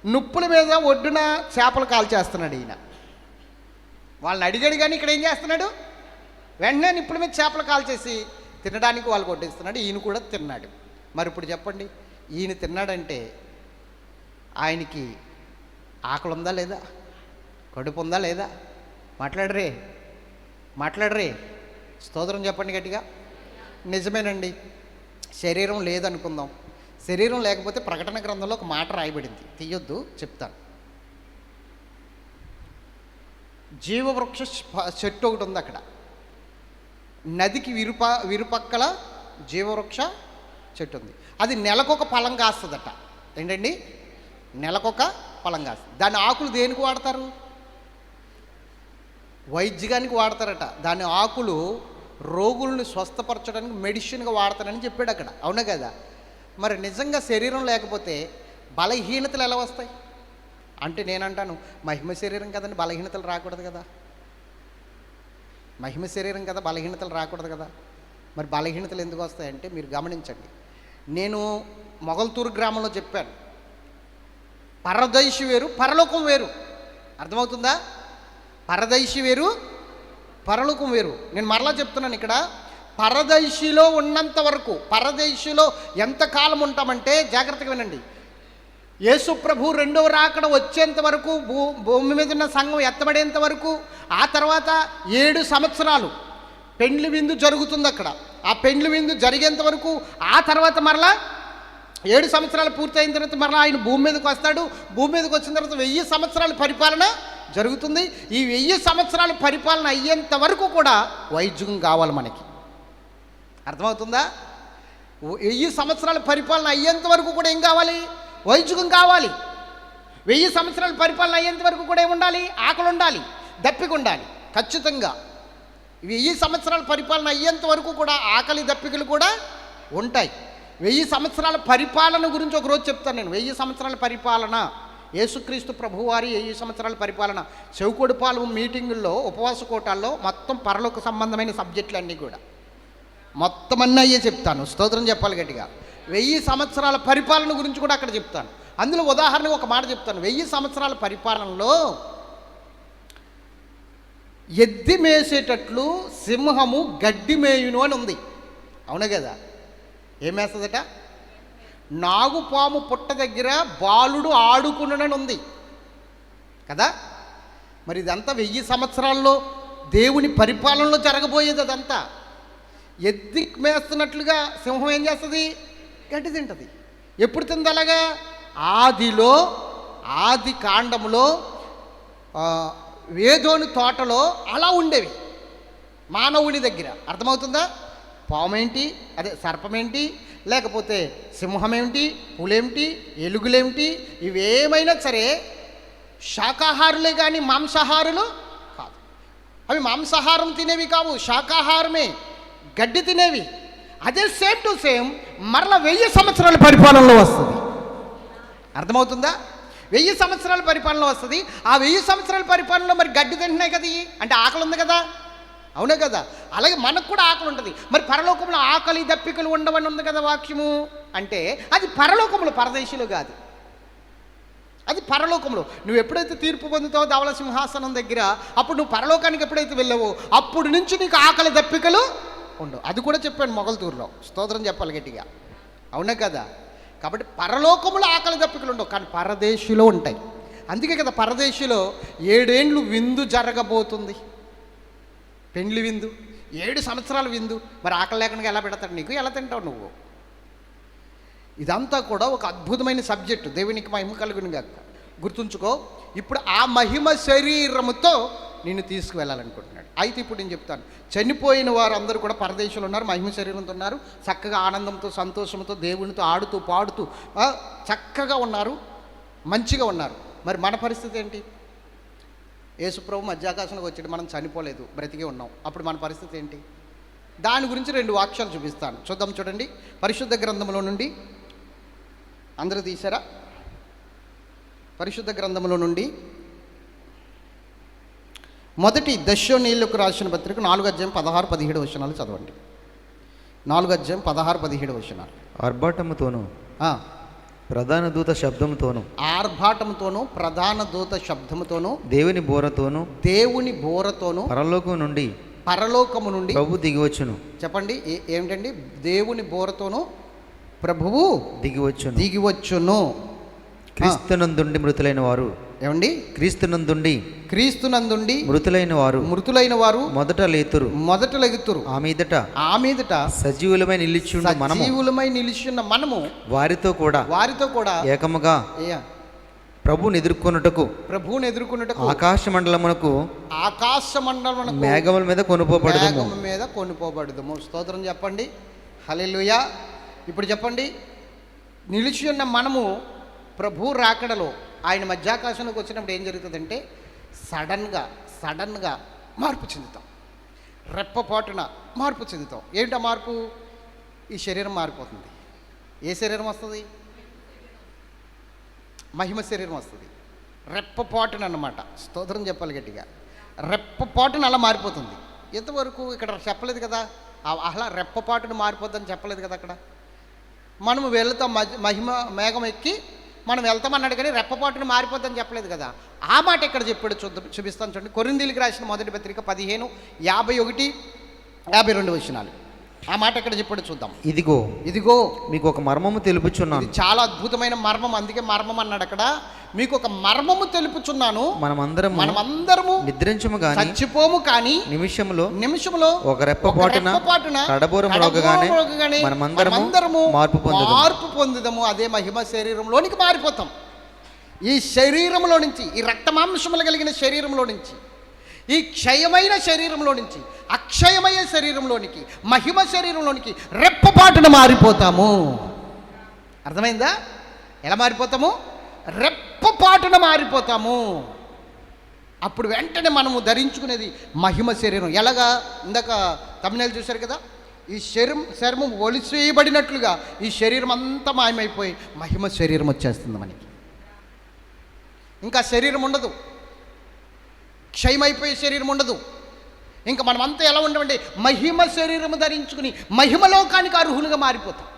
నుప్పుల మీద ఒడ్డున చేపలు కాల్చేస్తున్నాడు ఈయన. వాళ్ళని అడిగాడు కానీ ఇక్కడ ఏం చేస్తున్నాడు, వెంటనే నిప్పుల మీద చేపలు కాల్చేసి తినడానికి వాళ్ళు కొట్టిస్తున్నాడు. ఈయన కూడా తిన్నాడు. మరి ఇప్పుడు చెప్పండి, ఈయన తిన్నాడంటే ఆయనకి ఆకలి ఉందా లేదా, కడుపు ఉందా లేదా? మాట్లాడరే స్తోత్రం చెప్పండి గట్టిగా. నిజమేనండి, శరీరం లేదనుకుందాం. శరీరం లేకపోతే ప్రకటన గ్రంథంలో ఒక మాట రాయబడింది, తీయొద్దు చెప్తాను. జీవవృక్ష చెట్టు ఒకటి ఉంది అక్కడ, నదికి విరుపక్కల జీవవృక్ష చెట్టు ఉంది. అది నెలకొక ఫలం కాస్తుందట. ఏంటండి, నెలకొక ఫలం కాస్తుంది. దాని ఆకులు దేనికి వాడతారు, వైద్యానికి వాడతారట. దాని ఆకులు రోగుల్ని స్వస్థపరచడానికి మెడిసిన్గా వాడతారని చెప్పాడు అక్కడ. అవునా కదా? మరి నిజంగా శరీరం లేకపోతే బలహీనతలు ఎలా వస్తాయి అంటే, నేనంటాను మహిమ శరీరం కదండి, బలహీనతలు రాకూడదు కదా. మహిమ శరీరం కదా, బలహీనతలు రాకూడదు కదా. మరి బలహీనతలు ఎందుకు వస్తాయంటే మీరు గమనించండి. నేను మొగల్తూరు గ్రామంలో చెప్పాను, పరదైషి వేరు పరలోకం వేరు. అర్థమవుతుందా? పరదైషి వేరు పరలోకం వేరు. నేను మరలా చెప్తున్నాను, ఇక్కడ పరదైషిలో ఉన్నంత వరకు, పరదైషిలో ఎంతకాలం ఉంటామంటే జాగ్రత్తగా వినండి, యేసు ప్రభు రెండవ రాకడ వచ్చేంత వరకు, భూమి మీద ఉన్న సంఘం ఎత్తబడేంత వరకు, ఆ తర్వాత 7 సంవత్సరాలు పెండ్లి విందు జరుగుతుంది అక్కడ. ఆ పెండ్లి విందు జరిగేంత వరకు, ఆ తర్వాత మరలా 7 సంవత్సరాలు పూర్తయిన తర్వాత మరలా ఆయన భూమి మీదకి వస్తాడు. భూమి మీదకి వచ్చిన తర్వాత 1000 సంవత్సరాల పరిపాలన జరుగుతుంది. ఈ 1000 సంవత్సరాల పరిపాలన అయ్యేంత వరకు కూడా వైద్యం కావాలి మనకి. అర్థమవుతుందా? 1000 సంవత్సరాల పరిపాలన అయ్యేంత వరకు కూడా ఏం కావాలి, వైద్యం కావాలి. 1000 సంవత్సరాల పరిపాలన అయ్యేంత వరకు కూడా ఏముండాలి, ఆకలి ఉండాలి, దప్పిక ఉండాలి. ఖచ్చితంగా 1000 సంవత్సరాల పరిపాలన అయ్యేంత వరకు కూడా ఆకలి దప్పికలు కూడా ఉంటాయి. 1000 సంవత్సరాల పరిపాలన గురించి ఒకరోజు చెప్తాను నేను. 1000 సంవత్సరాల పరిపాలన, యేసుక్రీస్తు ప్రభువారి 1000 సంవత్సరాల పరిపాలన, చెవుకొడిపాలు మీటింగుల్లో, ఉపవాస కోటాల్లో మొత్తం పరలోక సంబంధమైన సబ్జెక్టులు అన్నీ కూడా మొత్తం అన్నీ అయ్యే చెప్తాను. స్తోత్రం చెప్పాలి గట్టిగా. 1000 సంవత్సరాల పరిపాలన గురించి కూడా అక్కడ చెప్తాను. అందులో ఉదాహరణకు ఒక మాట చెప్తాను. 1000 సంవత్సరాల పరిపాలనలో ఎద్ది మేసేటట్లు సింహము గడ్డి మేయును అని ఉంది. అవునా కదా? ఏం వేస్తుందట, నాగుపాము పుట్ట దగ్గర బాలుడు ఆడుకున్నానని ఉంది కదా. మరి ఇదంతా 1000 సంవత్సరాల్లో దేవుని పరిపాలనలో జరగబోయేది. అదంతా ఎద్ది మేస్తున్నట్లుగా సింహం ఏం చేస్తుంది, గడ్డి తింటుంది. ఎప్పుడు తింది అలాగా, ఆది కాండములో వేదోని తోటలో అలా ఉండేవి మానవుని దగ్గర. అర్థమవుతుందా? పామేంటి, అదే సర్పమేంటి, లేకపోతే సింహమేమిటి, పులేమిటి, ఎలుగులేమిటి, ఇవేమైనా సరే శాకాహారులే కానీ మాంసాహారులు కాదు. అవి మాంసాహారం తినేవి కావు, శాకాహారమే, గడ్డి తినేవి. అదే సేమ్ టు సేమ్ మరలా 1000 సంవత్సరాల పరిపాలనలో వస్తుంది. అర్థమవుతుందా? 1000 సంవత్సరాల పరిపాలనలో వస్తుంది. ఆ 1000 సంవత్సరాల పరిపాలనలో మరి గడ్డి తింటున్నాయి కదా, అంటే ఆకలి ఉంది కదా. అవునా కదా? అలాగే మనకు కూడా ఆకలి ఉంటుంది. మరి పరలోకంలో ఆకలి దప్పికలు ఉండవని ఉంది కదా వాక్యము. అంటే అది పరలోకంలో, పరదేశంలో కాదు. అది పరలోకంలో. నువ్వు ఎప్పుడైతే తీర్పు పొందుతావో ధవళ సింహాసనం దగ్గర, అప్పుడు నువ్వు పరలోకానికి ఎప్పుడైతే వెళ్ళావో అప్పుడు నుంచి నీకు ఆకలి దప్పికలు ఉండవు. అది కూడా చెప్పాను మొగల్తూరులో. స్తోత్రం చెప్పాలి గట్టిగా. అవునా కదా? కాబట్టి పరలోకములో ఆకలి దప్పికలు ఉండవు, కానీ పరదేశిలో ఉంటాయి. అందుకే కదా పరదేశిలో 7 ఏండ్లు విందు జరగబోతుంది, పెండ్లి విందు, 7 సంవత్సరాల విందు. మరి ఆకలి లేకుండా ఎలా పెడతాడు నీకు, ఎలా తింటావు నువ్వు? ఇదంతా కూడా ఒక అద్భుతమైన సబ్జెక్టు. దేవునికి మహిమ కలుగును గాక. గుర్తుంచుకో, ఇప్పుడు ఆ మహిమ శరీరముతో నిన్ను తీసుకువెళ్ళాలనుకుంటున్నాడు. అయితే ఇప్పుడు నేను చెప్తాను, చనిపోయిన వారు అందరూ కూడా పరదేశంలో ఉన్నారు, మహిమ శరీరంతో ఉన్నారు, చక్కగా ఆనందంతో సంతోషంతో దేవునితో ఆడుతూ పాడుతూ చక్కగా ఉన్నారు, మంచిగా ఉన్నారు. మరి మన పరిస్థితి ఏంటి? యేసుప్రభు మధ్యాకాశంలోకి వచ్చాడు, మనం చనిపోలేదు, బ్రతికే ఉన్నాం. అప్పుడు మన పరిస్థితి ఏంటి? దాని గురించి 2 వాక్యాలు చూపిస్తాను, చూద్దాం. చూడండి, పరిశుద్ధ గ్రంథంలో నుండి అందరూ తీశారా? పరిశుద్ధ గ్రంథములో నుండి మొదటి దశలోనికీయులకు రాసిన పత్రిక 4:16-17 వచనాలు చదవండి. 4:16-17 ఆర్భాటముతోను ప్రధాన దూత శబ్దముతోను, ఆర్భాటముతోను ప్రధాన దూత శబ్దముతోను, దేవుని బోరతోను పరలోకము నుండి ప్రభు దిగివచ్చును. చెప్పండి, ఏమిటండి? దేవుని బోరతోను ప్రభువు దిగివచ్చును. క్రీస్తునందుండి మృతులైన వారు, ఏమండి? క్రీస్తునందుండి మృతులైన వారు మొదట లెగుతురు. ఆ మీదట సజీవులమై నిలిచియున్న మనము వారితో కూడా ఏకముగా ప్రభువుని ఎదుర్కొనుటకు ఆకాశ మండలమునకు మేఘముల మీద కొనుపోబడుదుము. స్తోత్రం చెప్పండి. హల్లెలూయా. ఇప్పుడు చెప్పండి, నిలిచి ఉన్న మనము ప్రభు రాకడలో ఆయన మధ్యాకాశంలోకి వచ్చినప్పుడు ఏం జరుగుతుందంటే సడన్గా మార్పు చెందుతాం. రెప్పపాటున మార్పు చెందుతాం. ఏంటా మార్పు? ఈ శరీరం మారిపోతుంది. ఏ శరీరం వస్తుంది? మహిమ శరీరం వస్తుంది. రెప్పపాటున అన్నమాట. స్తోత్రం చెప్పాలి గట్టిగా. రెప్పపాటున అలా మారిపోతుంది. ఎంతవరకు ఇక్కడ చెప్పలేదు కదా, అలా రెప్పపాటున మారిపోద్దని చెప్పలేదు కదా. అక్కడ మనము వెళ్తాం, మహిమ మేఘం ఎక్కి మనం వెళ్తామన్నాడు, కానీ రెప్పపాటును మారిపోద్దని చెప్పలేదు కదా. ఆ మాట ఎక్కడ చెప్పాడు చూపిస్తాను చూడండి. కొరింథీయులకు రాసిన మొదటి పత్రిక 15:51-52 వచనాలు. ఆ మాట ఎక్కడ చెప్పాడు చూద్దాం. ఇదిగో మీకు ఒక మర్మము తెలుపుచున్నాను. ఇది చాలా అద్భుతమైన మర్మం, అందుకే మర్మం అన్నాడు అక్కడ. మీకు ఒక మర్మము తెలుపుచున్నాను. మనమందరము నిద్రించము గాని చచ్చిపోము, కానీ నిమిషములో ఒక రెప్పపాటున కడబోర మ్రోగగానే మనమందరము మార్పు పొందుదాము. అదే మహిమ శరీరంలోనికి మారిపోతాం. ఈ శరీరంలో నుంచి, ఈ రక్తమాంసములు కలిగిన శరీరంలో నుంచి, ఈ క్షయమైన శరీరంలో నుంచి అక్షయమైన శరీరంలోనికి, మహిమ శరీరంలోనికి రెప్పపాటున మారిపోతాము. అర్థమైందా? ఎలా మారిపోతాము? రెప్పపాటున మారిపోతాము. అప్పుడు వెంటనే మనము ధరించుకునేది మహిమ శరీరం. ఎలాగా? ఇందాక తమిళనాడు చూశారు కదా, ఈ శరీరం ఒలిసేయబడినట్లుగా ఈ శరీరం అంతా మాయమైపోయి మహిమ శరీరం వచ్చేస్తుంది మనకి. ఇంకా శరీరం ఉండదు, క్షయమైపోయే శరీరం ఉండదు. ఇంకా మనమంతా ఎలా ఉండమంటే మహిమ శరీరము ధరించుకుని మహిమలోకానికి అర్హులుగా మారిపోతాం.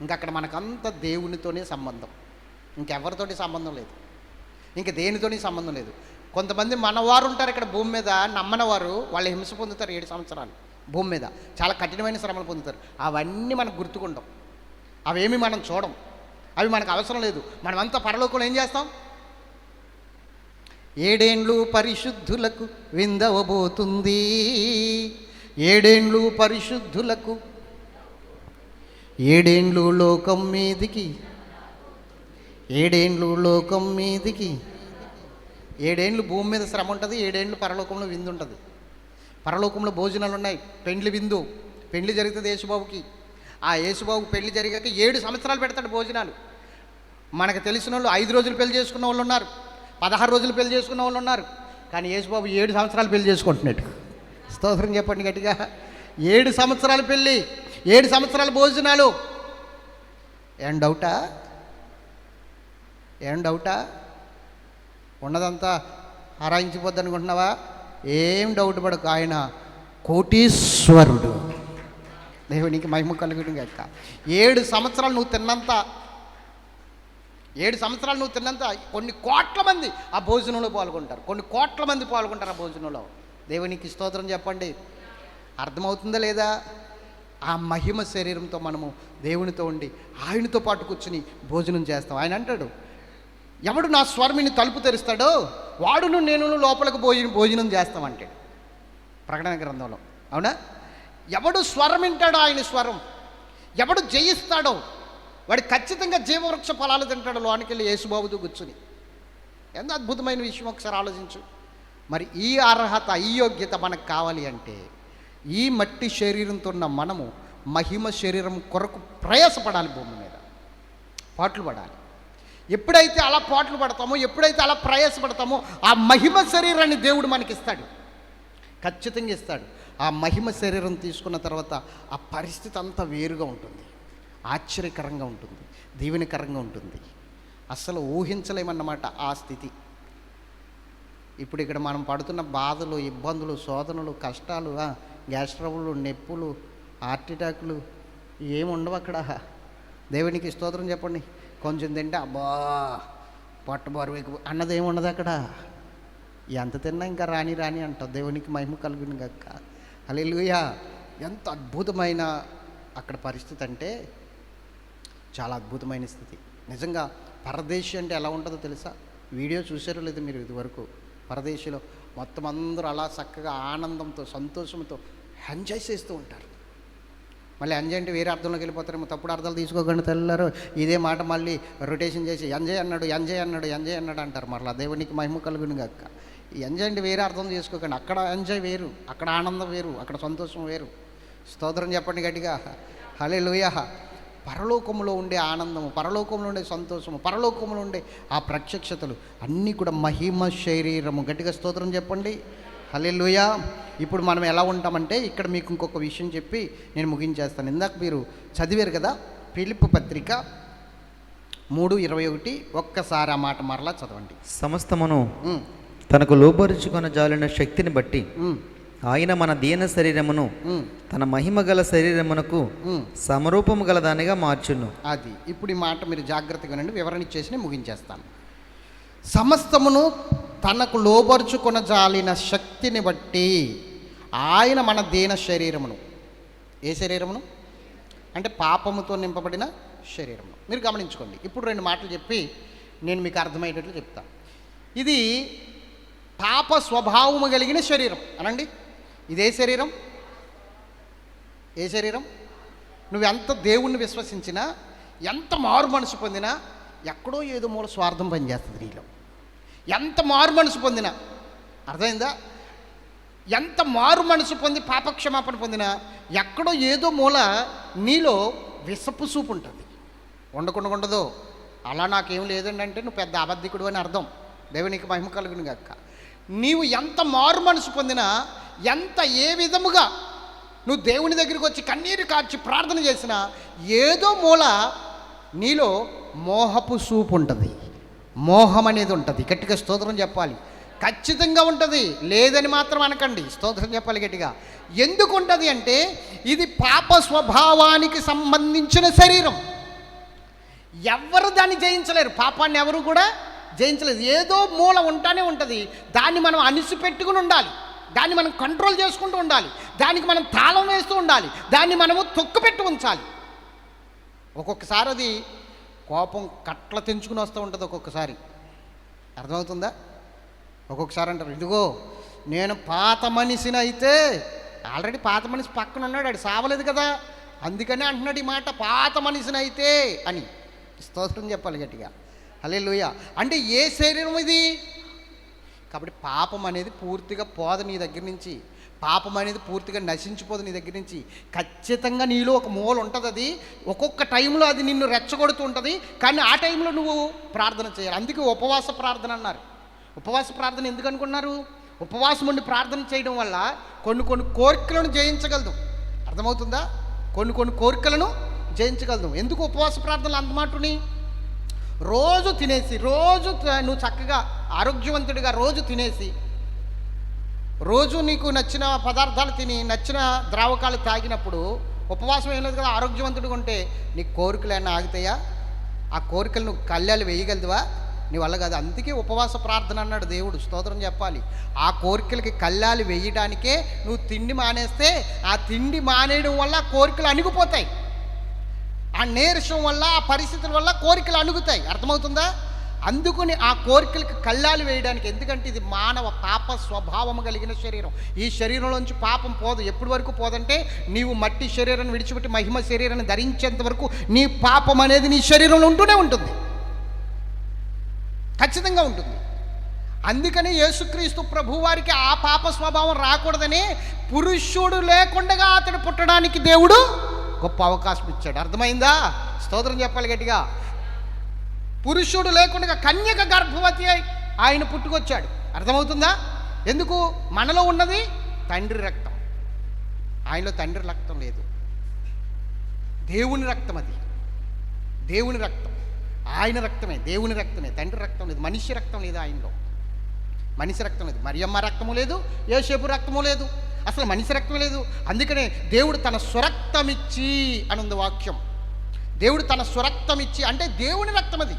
ఇంకా అక్కడ మనకంతా దేవునితోనే సంబంధం, ఇంకెవరితోటి సంబంధం లేదు, ఇంక దేనితోని సంబంధం లేదు. కొంతమంది మనవారు ఉంటారు ఇక్కడ భూమి మీద, నమ్మనవారు. వాళ్ళు హింస పొందుతారు 7 సంవత్సరాలు భూమి మీద, చాలా కఠినమైన శ్రమలు పొందుతారు. అవన్నీ మనకు గుర్తుకుంటాం, అవేమి మనం చూడం, అవి మనకు అవసరం లేదు. మనమంతా పరలోకంలో ఏం చేస్తాం? 7 ఏండ్లు పరిశుద్ధులకు విందవబోతుంది. 7 ఏండ్లు పరిశుద్ధులకు, 7 ఏండ్లు లోకం మీదికి, 7 ఏండ్లు లోకం మీదికి. 7 ఏండ్లు భూమి మీద శ్రమ ఉంటుంది, 7 ఏండ్లు పరలోకంలో విందు ఉంటుంది. పరలోకంలో భోజనాలు ఉన్నాయి, పెండ్లి విందు. పెండ్లి జరుగుతుంది యేసుబాబుకి. ఆ యేసుబాబు పెళ్లి జరిగాక 7 సంవత్సరాలు పెడతాడు భోజనాలు. మనకు తెలిసిన వాళ్ళు 5 రోజులు పెళ్లి చేసుకున్న వాళ్ళు ఉన్నారు, 16 రోజులు పెళ్లి చేసుకున్న వాళ్ళు ఉన్నారు. కానీ యేసుబాబు 7 సంవత్సరాలు పెళ్లి చేసుకుంటున్నాడు. స్తోత్రం చెప్పండి గట్టిగా. 7 సంవత్సరాల పెళ్ళి, 7 సంవత్సరాల భోజనాలు. ఏం డౌటా? ఉన్నదంతా హరాయించిపోద్ది అనుకుంటున్నావా? ఏం డౌట్ పడకు. ఆయన కోటీశ్వరుడు. దేవునికి మహిమ కలుగుతుంది కాక. 7 సంవత్సరాలు నువ్వు తిన్నంత, 7 సంవత్సరాలు నువ్వు తిన్నంత కొన్ని కోట్ల మంది ఆ భోజనంలో పాల్గొంటారు. కొన్ని కోట్ల మంది పాల్గొంటారు ఆ భోజనంలో. దేవునికి స్తోత్రం చెప్పండి. అర్థమవుతుందా లేదా? ఆ మహిమ శరీరంతో మనము దేవునితో ఉండి ఆయనతో పాటు కూర్చుని భోజనం చేస్తాం. ఆయన అంటాడు, ఎవడు నా స్వరమిని తలుపు తెరుస్తాడో వాడును నేను లోపలికి భోజనం చేస్తామంటాడు ప్రకటన గ్రంథంలో. అవునా? ఎవడు స్వరం వింటాడో, ఆయన స్వరం, ఎవడు జయిస్తాడో వాడు ఖచ్చితంగా జీవవృక్ష ఫలాలు తింటాడు లోనికి వెళ్ళి యేసుబాబుతో కూర్చుని. ఎంత అద్భుతమైన విషయం, ఒకసారి ఆలోచించు. మరి ఈ అర్హత, ఈ యోగ్యత మనకు కావాలి అంటే ఈ మట్టి శరీరంతో ఉన్న మనము మహిమ శరీరం కొరకు ప్రయాసపడాలి, భూమి మీద పాటలు పడాలి. ఎప్పుడైతే అలా పాటలు పడతామో, ఎప్పుడైతే అలా ప్రయాసపడతామో ఆ మహిమ శరీరాన్ని దేవుడు మనకి ఇస్తాడు, ఖచ్చితంగా ఇస్తాడు. ఆ మహిమ శరీరం తీసుకున్న తర్వాత ఆ పరిస్థితి అంతా వేరుగా ఉంటుంది. ఆశ్చర్యకరంగా ఉంటుంది, దీవెనకరంగా ఉంటుంది. అస్సలు ఊహించలేమన్నమాట ఆ స్థితి. ఇప్పుడు ఇక్కడ మనం పడుతున్న బాధలు, ఇబ్బందులు, శోధనలు, కష్టాలు, గ్యాస్ ట్రబుల్, నొప్పులు, హార్ట్ అటాకులు ఏముండవు అక్కడ. దేవునికి స్తోత్రం చెప్పండి. కొంచెం తింటే అబ్బా పొట్ట బరువు అన్నది ఏముండదు అక్కడ. ఎంత తిన్నా ఇంకా రాని రాని అంటావు. దేవునికి మహిమ కలుగును గాక. హల్లెలూయా. ఎంత అద్భుతమైన అక్కడ పరిస్థితి అంటే చాలా అద్భుతమైన స్థితి. నిజంగా పరదేశి అంటే ఎలా ఉంటుందో తెలుసా? వీడియో చూసారో లేదు మీరు ఇదివరకు? పరదేశిలో మొత్తం అందరూ అలా చక్కగా ఆనందంతో, సంతోషంతో ఎంజాయ్ చేస్తూ ఉంటారు. మళ్ళీ ఎంజాయ్ అంటే వేరే అర్థంలోకి వెళ్ళిపోతారేమో, తప్పుడు అర్థాలు తీసుకోకుండా తెల్లారు ఇదే మాట మళ్ళీ రొటేషన్ చేసి ఎంజాయ్ అన్నాడు, ఎంజాయ్ అన్నాడు, ఎంజాయ్ అన్నాడు అంటారు. మరలా దేవునికి మహిమ కలుగును గాక. ఈ ఎంజాయ్ అంటే వేరే అర్థం చేసుకోకండి. అక్కడ ఎంజాయ్ వేరు, అక్కడ ఆనందం వేరు, అక్కడ సంతోషం వేరు. స్తోత్రం చెప్పండి గట్టిగా. హల్లెలూయా. పరలోకములో ఉండే ఆనందము, పరలోకంలో ఉండే సంతోషము, పరలోకంలో ఉండే ఆ ప్రత్యక్షతలు అన్నీ కూడా మహిమ శరీరము. గట్టిగా స్తోత్రం చెప్పండి. హల్లెలూయా. ఇప్పుడు మనం ఎలా ఉంటామంటే ఇక్కడ మీకు ఇంకొక విషయం చెప్పి నేను ముగించేస్తాను. ఇందాక మీరు చదివారు కదా ఫిలిప్పీ పత్రిక 3:21. ఒక్కసారి ఆ మాట మరలా చదవండి. సమస్తమును తనకు లోబరుచుకొన జాలిన శక్తిని బట్టి ఆయన మన దీన శరీరమును తన మహిమ గల శరీరమునకు సమరూపము గల దానిగా మార్చును. అది ఇప్పుడు ఈ మాట మీరు జాగ్రత్తగా వినండి, వివరణ ఇచ్చేసి ముగించేస్తాను. సమస్తమును తనకు లోబరుచుకొన జాలిన శక్తిని బట్టి ఆయన మన దీన శరీరమును, ఏ శరీరమును అంటే పాపముతో నింపబడిన శరీరమును. మీరు గమనించుకోండి. ఇప్పుడు 2 మాటలు చెప్పి నేను మీకు అర్థమయ్యేటట్లు చెప్తాను. ఇది పాప స్వభావము కలిగిన శరీరం అనండి. ఇదే శరీరం, ఏ శరీరం? నువ్వెంత దేవుణ్ణి విశ్వసించినా, ఎంత మారు మనసు పొందినా ఎక్కడో ఏదో మూల స్వార్థం పనిచేస్తుంది నీలో. ఎంత మారు మనసు పొందినా, అర్థమైందా? ఎంత మారు మనసు పొంది పాపక్షమాపణ పొందినా ఎక్కడో ఏదో మూల నీలో విసపు సూపు ఉంటుంది. ఉండకుండా ఉండదు. అలా నాకేం లేదండి అంటే నువ్వు పెద్ద అబద్ధికుడు అని అర్థం. దేవునికి మహిమ కలుగును గాక. నీవు ఎంత మారు మనసు పొందినా, ఎంత ఏ విధముగా నువ్వు దేవుని దగ్గరికి వచ్చి కన్నీరు కార్చి ప్రార్థన చేసినా ఏదో మూల నీలో మోహపు సూపు ఉంటుంది, మోహం అనేది ఉంటుంది. గట్టిగా స్తోత్రం చెప్పాలి. ఖచ్చితంగా ఉంటుంది, లేదని మాత్రం అనకండి. స్తోత్రం చెప్పాలి గట్టిగా. ఎందుకు ఉంటుంది అంటే ఇది పాప స్వభావానికి సంబంధించిన శరీరం. ఎవరు దాన్ని జయించలేరు. పాపాన్ని ఎవరు కూడా జయించలేదు. ఏదో మూల ఉంటానే ఉంటుంది. దాన్ని మనం అణిసిపెట్టుకుని ఉండాలి, దాన్ని మనం కంట్రోల్ చేసుకుంటూ ఉండాలి, దానికి మనం తాళం వేస్తూ ఉండాలి, దాన్ని మనము తొక్కుపెట్టి ఉంచాలి. ఒక్కొక్కసారి అది కోపం కట్ల తెంచుకుని వస్తూ ఉంటుంది. ఒక్కొక్కసారి అర్థమవుతుందా? ఒక్కొక్కసారి అంటారు, ఇదిగో నేను పాత మనిషిని అయితే, ఆల్రెడీ పాత మనిషి పక్కన ఉన్నాడు, ఆడు సావలేదు కదా, అందుకనే అంటున్నాడు ఈ మాట, పాత మనిషిని అయితే అని. స్తోత్రం చెప్పాలి గట్టిగా. హల్లెలూయా. అంటే ఏ శరీరం ఇది? కాబట్టి పాపం అనేది పూర్తిగా పోదు నీ దగ్గర నుంచి. పాపం అనేది పూర్తిగా నశించిపోదు నీ దగ్గర నుంచి. ఖచ్చితంగా నీలో ఒక మూల ఉంటుంది. అది ఒక్కొక్క టైంలో అది నిన్ను రెచ్చగొడుతూ ఉంటుంది. కానీ ఆ టైంలో నువ్వు ప్రార్థన చేయాలి. అందుకే ఉపవాస ప్రార్థన అన్నారు. ఉపవాస ప్రార్థన ఎందుకు అనుకున్నారు? ఉపవాసం ఉండి ప్రార్థన చేయడం వల్ల కొన్ని కోరికలను జయించగలదు. అర్థమవుతుందా? కొన్ని కోరికలను జయించగలదు. ఎందుకు ఉపవాస ప్రార్థనలు అంతమాటుని? రోజు తినేసి, రోజు నువ్వు చక్కగా ఆరోగ్యవంతుడిగా రోజు తినేసి, రోజు నీకు నచ్చిన పదార్థాలు తిని, నచ్చిన ద్రావకాలు తాగినప్పుడు ఉపవాసం ఏం లేదు కదా, ఆరోగ్యవంతుడిగా ఉంటే నీ కోరికలు ఏమైనా ఆగుతాయా? ఆ కోరికలు నువ్వు కళ్యాలు వేయగలదువా? నీ వల్ల కాదు. అందుకే ఉపవాస ప్రార్థన అన్నాడు దేవుడు. స్తోత్రం చెప్పాలి. ఆ కోరికలకి కళ్యాలు వేయడానికే నువ్వు తిండి మానేస్తే, ఆ తిండి మానేయడం వల్ల కోరికలు అణిగిపోతాయి. ఆ నీరసం వల్ల, ఆ పరిస్థితుల వల్ల కోరికలు అణుగుతాయి. అర్థమవుతుందా? అందుకుని ఆ కోరికలకి కళ్ళాలు వేయడానికి. ఎందుకంటే ఇది మానవ పాప స్వభావం కలిగిన శరీరం. ఈ శరీరంలోంచి పాపం పోదు. ఎప్పటి వరకు పోదంటే నీవు మట్టి శరీరాన్ని విడిచిపెట్టి మహిమ శరీరాన్ని ధరించేంత వరకు నీ పాపం అనేది నీ శరీరంలో ఉంటూనే ఉంటుంది, ఖచ్చితంగా ఉంటుంది. అందుకని యేసుక్రీస్తు ప్రభువారికి ఆ పాప స్వభావం రాకూడదని పురుషుడు లేకుండా అతడు పుట్టడానికి దేవుడు గొప్ప అవకాశం ఇచ్చాడు. అర్థమైందా? స్తోత్రం చెప్పాలి గట్టిగా. పురుషుడు లేకుండా కన్యక గర్భవతి అయి ఆయన పుట్టుకొచ్చాడు. అర్థమవుతుందా? ఎందుకు? మనలో ఉన్నది తండ్రి రక్తం, ఆయనలో తండ్రి రక్తం లేదు, దేవుని రక్తం అది. దేవుని రక్తం, ఆయన రక్తమే, దేవుని రక్తమే, తండ్రి రక్తం లేదు, మనిషి రక్తం లేదు ఆయనలో, మనిషి రక్తం లేదు, మరియమ్మ రక్తము లేదు, యోసేపు రక్తము లేదు, అసలు మనిషి రక్తం లేదు. అందుకనే దేవుడు తన స్వరక్తమిచ్చి అని ఉంది వాక్యం. దేవుడు తన స్వరక్తమిచ్చి అంటే దేవుని రక్తం, అది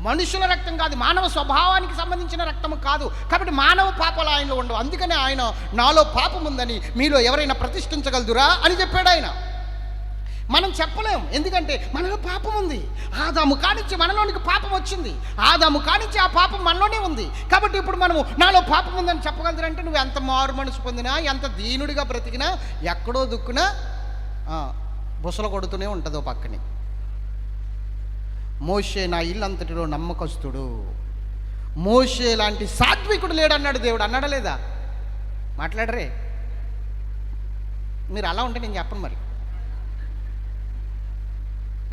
మనుషుల రక్తం కాదు, మానవ స్వభావానికి సంబంధించిన రక్తము కాదు. కాబట్టి మానవ పాపాలు ఆయనలో ఉండవు. అందుకనే ఆయన నాలో పాపం ఉందని మీలో ఎవరైనా ప్రతిష్ఠించగలదురా అని చెప్పాడు ఆయన. మనం చెప్పలేం, ఎందుకంటే మనలో పాపం ఉంది. ఆదాము కానించి మనలోనికి పాపం వచ్చింది, ఆదాము కానించి ఆ పాపం మనలోనే ఉంది. కాబట్టి ఇప్పుడు మనము నాలో పాపం ఉందని చెప్పగలదురంటే నువ్వు ఎంత మారు మనసు పొందినా, ఎంత దీనుడిగా బ్రతికినా, ఎక్కడో దుక్కున బుసలు కొడుతూనే ఉంటుందో పక్కని. మోషే నా ఇల్లంతటిలో నమ్మకస్తుడు, మోషే లాంటి సాత్వికుడు లేడన్నాడు దేవుడు. అన్నాడా లేదా? మాట్లాడరే మీరు. అలా ఉంటే నేను చెప్పను మరి.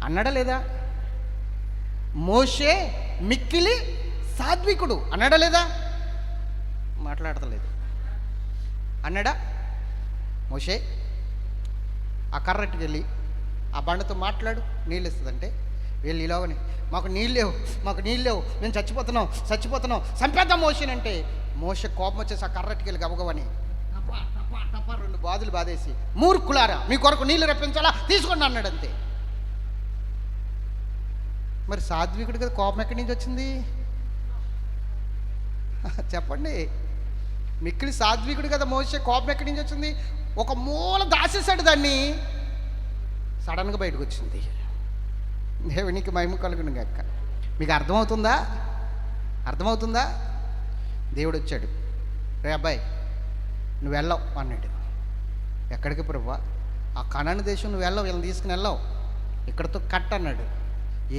అన్నాడా లేదా? మోషే మిక్కిలి సాత్వికుడు అన్నాడా లేదా? మాట్లాడతలేదు. అన్నాడా? మోషే ఆ కర్రట్టుకు వెళ్ళి ఆ బండతో మాట్లాడు, నీళ్ళు ఇస్తుందంటే వెళ్ళి ఇలాగని మాకు నీళ్ళు లేవు, మాకు నీళ్ళు లేవు, మేము చచ్చిపోతున్నాం, చంపేద్దాం మోషేనంటే మోషే కోపం వచ్చేసి ఆ కర్రట్టుకు వెళ్ళి గబగవని టపా టపా టపా 2 బాదులు బాధేసి, మూర్ఖులారా మీ కొరకు నీళ్ళు రప్పించాలా, తీసుకోండి అన్నాడు అంతే. మరి సాత్వికుడు కదా, కోపం ఎక్కడి నుంచి వచ్చింది చెప్పండి? మిక్కిలి సాత్వికుడు కదా మోషే, కోపం ఎక్కడి నుంచి వచ్చింది? ఒక మూల దాసేసాడు దాన్ని, సడన్గా బయటకు వచ్చింది. దేవునికి మహిమ కలుగును గాక. మీకు అర్థమవుతుందా? దేవుడు వచ్చాడు, రే అబ్బాయి నువ్వు వెళ్ళవు అన్నాడు. ఎక్కడికి ప్రభువా? ఆ కనాను దేశం నువ్వు వెళ్ళవు, వీళ్ళని తీసుకుని వెళ్ళవు, ఇక్కడతో కట్ అన్నాడు.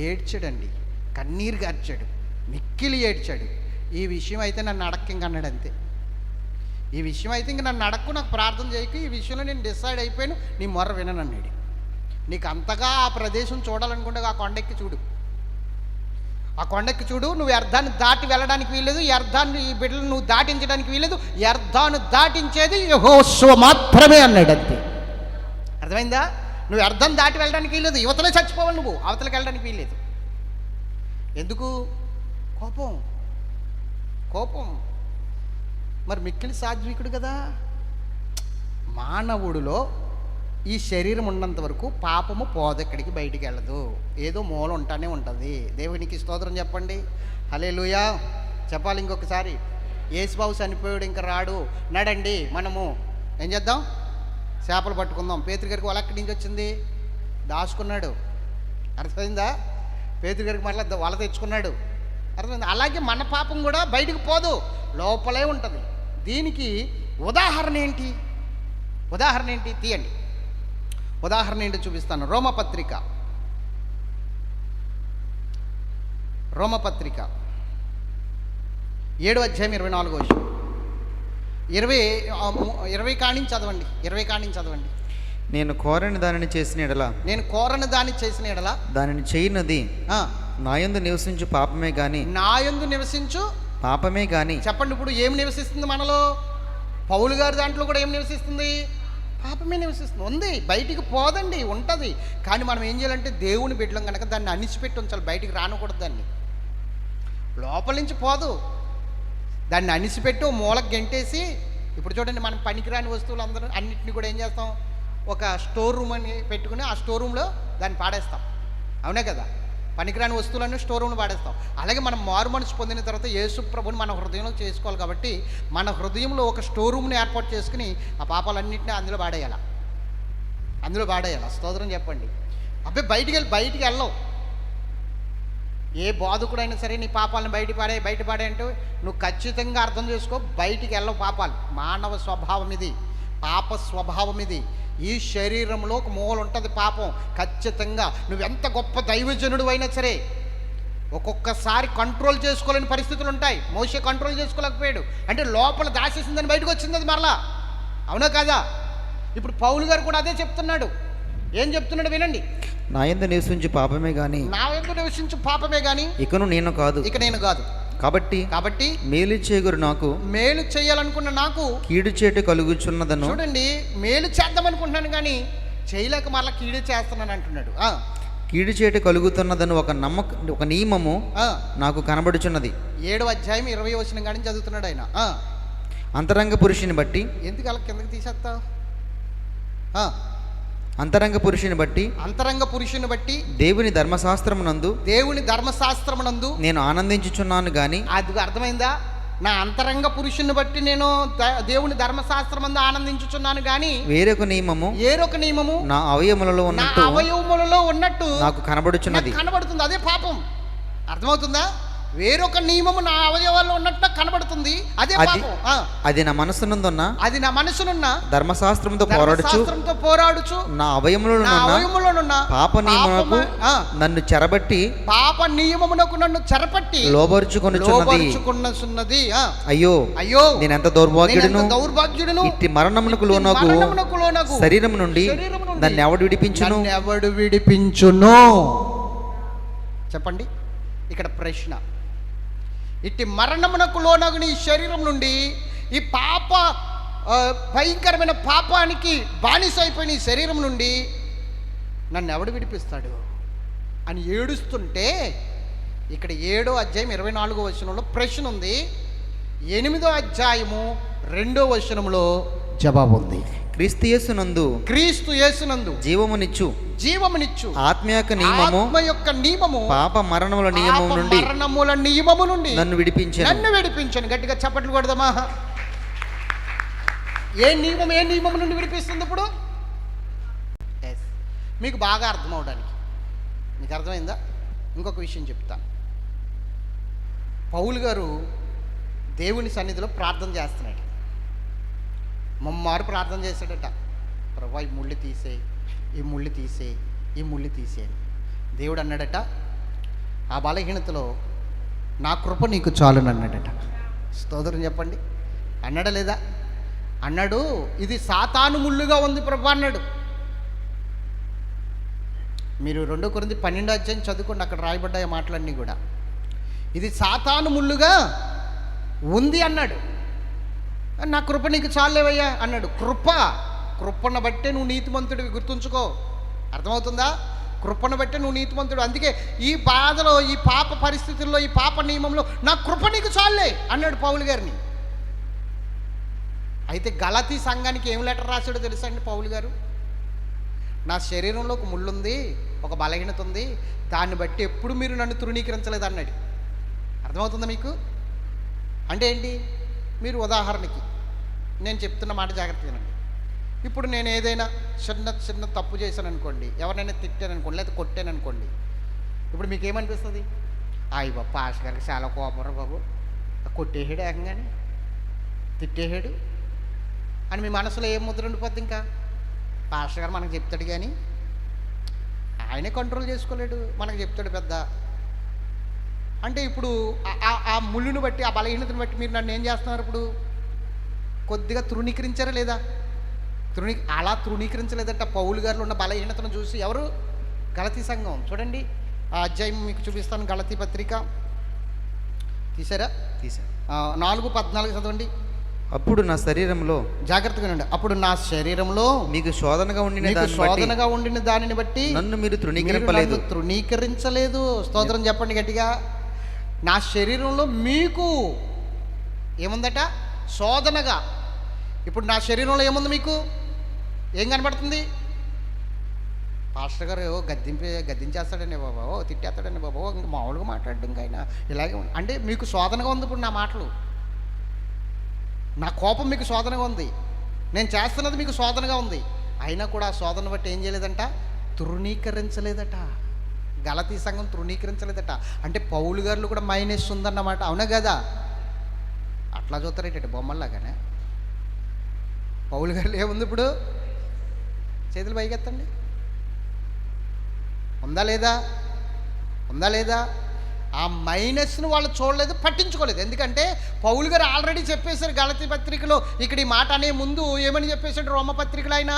ఏడ్చాడండి, కన్నీరు గార్చాడు, మిక్కిలి ఏడ్చాడు. ఈ విషయం అయితే నన్ను అడక్కు ఇంక అన్నాడు అంతే. ఈ విషయం అయితే ఇంక నన్ను అడక్కు, నాకు ప్రార్థన చేయకు, ఈ విషయంలో నేను డిసైడ్ అయిపోయాను, నీ మొర్ర వినను అన్నాడు. నీకు అంతగా ఆ ప్రదేశం చూడాలనుకుంటే ఆ కొండెక్కి చూడు, ఆ కొండెక్కి చూడు. నువ్వు వ్యర్థాన్ని దాటి వెళ్ళడానికి వీల్లేదు, వ్యర్థాన్ని ఈ బిడ్డలు నువ్వు దాటించడానికి వీల్లేదు, వ్యర్థాన్ని దాటించేది యెహోషువ మాత్రమే అన్నాడు అంతే. అర్థమైందా? నువ్వు వ్యర్థం దాటి వెళ్ళడానికి వీల్లేదు, యువతలే చచ్చిపోవాలి, నువ్వు అవతలకి వెళ్ళడానికి వీల్లేదు. ఎందుకు? కోపం. మరి మిక్కిలి సాత్వికుడు కదా. మానవుడిలో ఈ శరీరం ఉన్నంత వరకు పాపము పోదెక్కడికి బయటికి వెళ్ళదు, ఏదో మూల ఉంటానే ఉంటుంది. దేవునికి స్తోత్రం చెప్పండి, హల్లెలూయా చెప్పాలి. ఇంకొకసారి యేసుబాబు చనిపోయాడు, ఇంకా రాడు, నడండి మనము ఏం చేద్దాం, చేపలు పట్టుకుందాం. పేతురు గారికి వల ఎక్కడి నుంచి వచ్చింది? దాచుకున్నాడు. అర్థమైందా? పేతురు గారికి మళ్ళీ వల తెచ్చుకున్నాడు. అర్థమైంది? అలాగే మన పాపం కూడా బయటికి పోదు, లోపలే ఉంటుంది. దీనికి ఉదాహరణ ఏంటి? తీయండి, ఉదాహరణ ఏంటి చూపిస్తాను. రోమపత్రిక 7వ అధ్యాయం 24వ వచనం. 20 కానించి చదవండి. నేను కోరని దానిని చేసిన ఎడల దానిని చేయనది నాయందు నివసించు పాపమే గాని చెప్పండి. ఇప్పుడు ఏం నివసిస్తుంది మనలో? పౌలు గారి దాంట్లో కూడా ఏం నివసిస్తుంది? పాపమే నివసిస్తుంది. ఉంది, బయటికి పోదండి, ఉంటుంది. కానీ మనం ఏం చేయాలంటే దేవుని బిడ్డలం కనుక దాన్ని అణిచిపెట్టి ఉంచాలి, బయటికి రానకూడదు. దాన్ని లోపల నుంచి పోదు, దాన్ని అణిచిపెట్టి ఓ మూలకు గెంటేసి. ఇప్పుడు చూడండి, మనం పనికిరాని వస్తువులు అందరూ అన్నింటినీ కూడా ఏం చేస్తాం, ఒక స్టోర్ రూమ్ అని పెట్టుకుని ఆ స్టోర్ రూమ్లో దాన్ని పాడేస్తాం. అవునే కదా? పనికిరాని వస్తువులన్నీ స్టోర్ రూమ్లో పాడేస్తాం. అలాగే మనం మారు మనసు పొందిన తర్వాత యేసు ప్రభుని మన హృదయంలో చేసుకోవాలి. కాబట్టి మన హృదయంలో ఒక స్టోర్ రూమ్ని ఏర్పాటు చేసుకుని ఆ పాపాలన్నింటినీ అందులో పాడేయాలి. స్తోత్రం చెప్పండి. అబ్బాయి బయటికి వెళ్ళవు. ఏ బాధకుడైనా సరే నీ పాపాలను బయట పాడే అంటే నువ్వు ఖచ్చితంగా అర్థం చేసుకో, బయటికి వెళ్ళవు పాపాలు. మానవ స్వభావం ఇది, పాప స్వభావం ఇది. ఈ శరీరంలో ఒక మూల ఉంటుంది పాపం. ఖచ్చితంగా నువ్వెంత గొప్ప దైవజనుడు అయినా సరే ఒక్కొక్కసారి కంట్రోల్ చేసుకోలేని పరిస్థితులు ఉంటాయి. మోషే కంట్రోల్ చేసుకోలేకపోయాడు, అంటే లోపల దాచేసిందని బయటకు వచ్చింది అది మరలా. అవునా కాదా? ఇప్పుడు పౌలు గారు కూడా అదే చెప్తున్నాడు. ఏం చెప్తున్నాడు వినండి. నా యందు నివసించు పాపమే గాని ఇక నేను కాదు. కాబట్టి మేలు చేయగురు నాకు, మేలు చేయాలనుకున్న నాకు కీడు చేటు కలుగుచున్నదను. చూడండి, మేలు చేద్దాం అనుకుంటున్నాను కానీ చేయలేక మరలా కీడు చేస్తున్నాను అంటున్నాడు. కీడు చేటు కలుగుతున్నదని ఒక నియమము ఆ, నాకు కనబడుచున్నది. 7వ అధ్యాయం 20వ వచనం కానీ చదువుతున్నాడు ఆయన. అంతరంగ పురుషుని బట్టి ఎందుకు అలా కిందకి తీసేస్తావు? అంతరంగ పురుషుని బట్టి అంతరంగ పురుషుని బట్టి దేవుని ధర్మశాస్త్రమునందు దేవుని ధర్మశాస్త్రమునందు నేను ఆనందించుచున్నాను గాని. అది అర్థమైందా? నా అంతరంగ పురుషుని బట్టి నేను దేవుని ధర్మశాస్త్రమందు ఆనందించుచున్నాను గాని వేరొక నియమము ఏరొక నియమము నా అవయములలో నా ఉన్నట్టు అవయవములలో ఉన్నట్టు నాకు కనబడుచున్నది. నాకు కనబడుతుంది. అదే పాపం. అర్థమవుతుందా? వేరొక నియమము నా అవయవాల్లో ఉన్నట్టు నాకు కనబడుతుంది. అదే పాపం. అది నా మనసునందున్న అది నా మనసునున్న ధర్మశాస్త్రముతో పోరాడుచు నా అవయములోనున్న పాప నియమమునకు నన్ను చెరబట్టి పాప నియమమునకు నన్ను చెరపట్టి లోబరుచుకొనుచున్నది. అయ్యో నేను ఎంత దౌర్భాగ్యుడును. ఇట్టి మరణమునకు లోనగు శరీరము నుండి నన్ను ఎవడు విడిపించును? చెప్పండి. ఇక్కడ ప్రశ్న. ఇట్టి మరణమునకు లోనగు నీ శరీరం నుండి, ఈ పాప భయంకరమైన పాపానికి బానిస అయిపోయిన ఈ శరీరం నుండి నన్ను ఎవడు విడిపిస్తాడు అని ఏడుస్తుంటే, ఇక్కడ 7వ అధ్యాయం 24వ వచనంలో ప్రశ్న ఉంది. 8వ అధ్యాయము 2వ వచనంలో జవాబు ఉంది. క్రీస్తు యేసునందు జీవమునిచ్చు ఆత్మ యొక్క నియమము పాప మరణముల నియమము నుండి నన్ను విడిపించను. గట్టిగా చప్పట్లు కొడదామా? ఏ నియమం నుండి విడిపిస్తుంది ఇప్పుడు? మీకు బాగా అర్థం అవడానికి. మీకు అర్థమైందా? ఇంకొక విషయం చెప్తాను. పౌలు గారు దేవుని సన్నిధిలో ప్రార్థన చేస్తున్నాడు. మమ్మారు ప్రార్థన చేశాడట. ప్రభా ఈ ముళ్ళు తీసేయి, ఈ ముళ్ళు తీసేయి, ఈ ముళ్ళు తీసేయి. దేవుడు అన్నాడట, ఆ బలహీనతలో నా కృప నీకు చాలును అన్నాడట. స్తోత్రం చెప్పండి. అన్నాడా లేదా? అన్నాడు. ఇది సాతాను ముళ్ళుగా ఉంది ప్రభా అన్నాడు. మీరు 2 కొరింథీ 12వ అధ్యాయం చదువుకోండి, అక్కడ రాయబడ్డాయి మాటలన్నీ కూడా. ఇది సాతాను ముళ్ళుగా ఉంది అన్నాడు. నా కృప నీకు చాలేవయ్యా అన్నాడు. కృపను బట్టే నువ్వు నీతిమంతుడివి, గుర్తుంచుకో. అర్థమవుతుందా? కృపను బట్టే నువ్వు నీతిమంతుడు. అందుకే ఈ బాధలో, ఈ పాప పరిస్థితుల్లో, ఈ పాప నియమంలో నా కృప నీకు చాలే అన్నాడు పౌలు గారిని. అయితే గలతీ సంఘానికి ఏం లెటర్ రాశాడో తెలుసా అండి పౌలు గారు? నా శరీరంలో ఒక ముళ్ళుంది, ఒక బలహీనత ఉంది, దాన్ని బట్టి ఎప్పుడు మీరు నన్ను తృణీకరించలేదు అన్నాడు. అర్థమవుతుందా మీకు? అంటే ఏంటి? మీరు ఉదాహరణకి నేను చెప్తున్న మాట జాగ్రత్తగా వినండి. ఇప్పుడు నేను ఏదైనా చిన్న తప్పు చేశాను అనుకోండి, ఎవరైనా తిట్టాను అనుకోండి, లేదా కొట్టాను అనుకోండి, ఇప్పుడు మీకు ఏమనిపిస్తుంది? అయ్య బాబు పాస్ గారికి చాలా కోపం బాబు, కొట్టేసాడు ఏకంగానే, తిట్టేసాడు అని మీ మనసులో ఏం ముద్ర ఉండిపోద్ది? ఇంకా పాస్టర్ గారు మనకు చెప్తాడు కానీ ఆయనే కంట్రోల్ చేసుకోలేడు, మనకు చెప్తాడు పెద్ద. అంటే ఇప్పుడు ఆ ముళ్ళును బట్టి, ఆ బలహీనతను బట్టి మీరు నన్ను ఏం చేస్తున్నారు? ఇప్పుడు కొద్దిగా తృణీకరించారా లేదా? అలా తృణీకరించలేదట పౌలు గారిలో ఉన్న బలహీనతను చూసి. ఎవరు? గలతీ సంఘం. చూడండి, ఆ అధ్యాయం మీకు చూపిస్తాను. గలతీ పత్రిక తీసారా? 4:14 చదవండి. అప్పుడు నా శరీరంలో, జాగ్రత్తగా ఉండండి, అప్పుడు నా శరీరంలో మీకు శోధనగా ఉండిన దానిని బట్టి నన్ను మీరు తృణీకరించలేదు. స్తోత్రం చెప్పండి గట్టిగా. నా శరీరంలో మీకు ఏముందట? శోధనగా. ఇప్పుడు నా శరీరంలో ఏముంది? మీకు ఏం కనబడుతుంది? పాస్టర్ గారు గద్దించేస్తాడండి బాబా, తిట్టేస్తాడండి బాబా, ఇంకా మామూలుగా మాట్లాడడం ఇంకా ఆయన ఇలాగే అంటే మీకు శోధనగా ఉంది. ఇప్పుడు నా మాటలు, నా కోపం మీకు శోధనగా ఉంది, నేను చేస్తున్నది మీకు శోధనగా ఉంది. అయినా కూడా ఆ శోధన బట్టి ఏం చేయలేదంట? తృణీకరించలేదట. గలతీ సంఘం తృణీకరించలేదట. అంటే పౌలు గారు కూడా మైనస్ ఉందన్నమాట. అవునా కదా? అట్లా చూస్తారేట బొమ్మల్లాగానే. పౌలు గారు ఏముంది ఇప్పుడు? చేతులు పైకెత్తండి. ఉందా లేదా? ఆ మైనస్ను వాళ్ళు చూడలేదు, పట్టించుకోలేదు. ఎందుకంటే పౌలు గారు ఆల్రెడీ చెప్పేశారు గలతీ పత్రికలో. ఇక్కడ ఈ మాట అనే ముందు ఏమని చెప్పేశాడు? రోమపత్రికలో ఆయన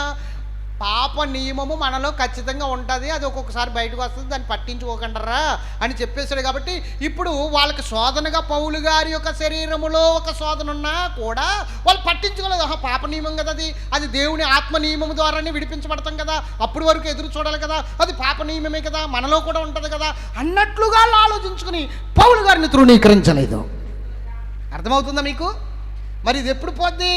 పాప నియమము మనలో ఖచ్చితంగా ఉంటుంది, అది ఒక్కొక్కసారి బయటకు వస్తుంది, దాన్ని పట్టించుకోకండరా అని చెప్పేశాడు. కాబట్టి ఇప్పుడు వాళ్ళకి శోధనగా పౌలు గారి యొక్క శరీరములో ఒక శోధన ఉన్నా కూడా వాళ్ళు పట్టించుకోలేదు. పాప నియమం కదా అది దేవుని ఆత్మ నియమం ద్వారానే విడిపించబడతాం కదా, అప్పటి వరకు ఎదురు చూడాలి కదా, అది పాప నియమమే కదా, మనలో కూడా ఉంటుంది కదా అన్నట్లుగా ఆలోచించుకుని పౌలు గారిని తృణీకరించలేదు. అర్థమవుతుందా మీకు? మరి ఇది ఎప్పుడు పోద్ది?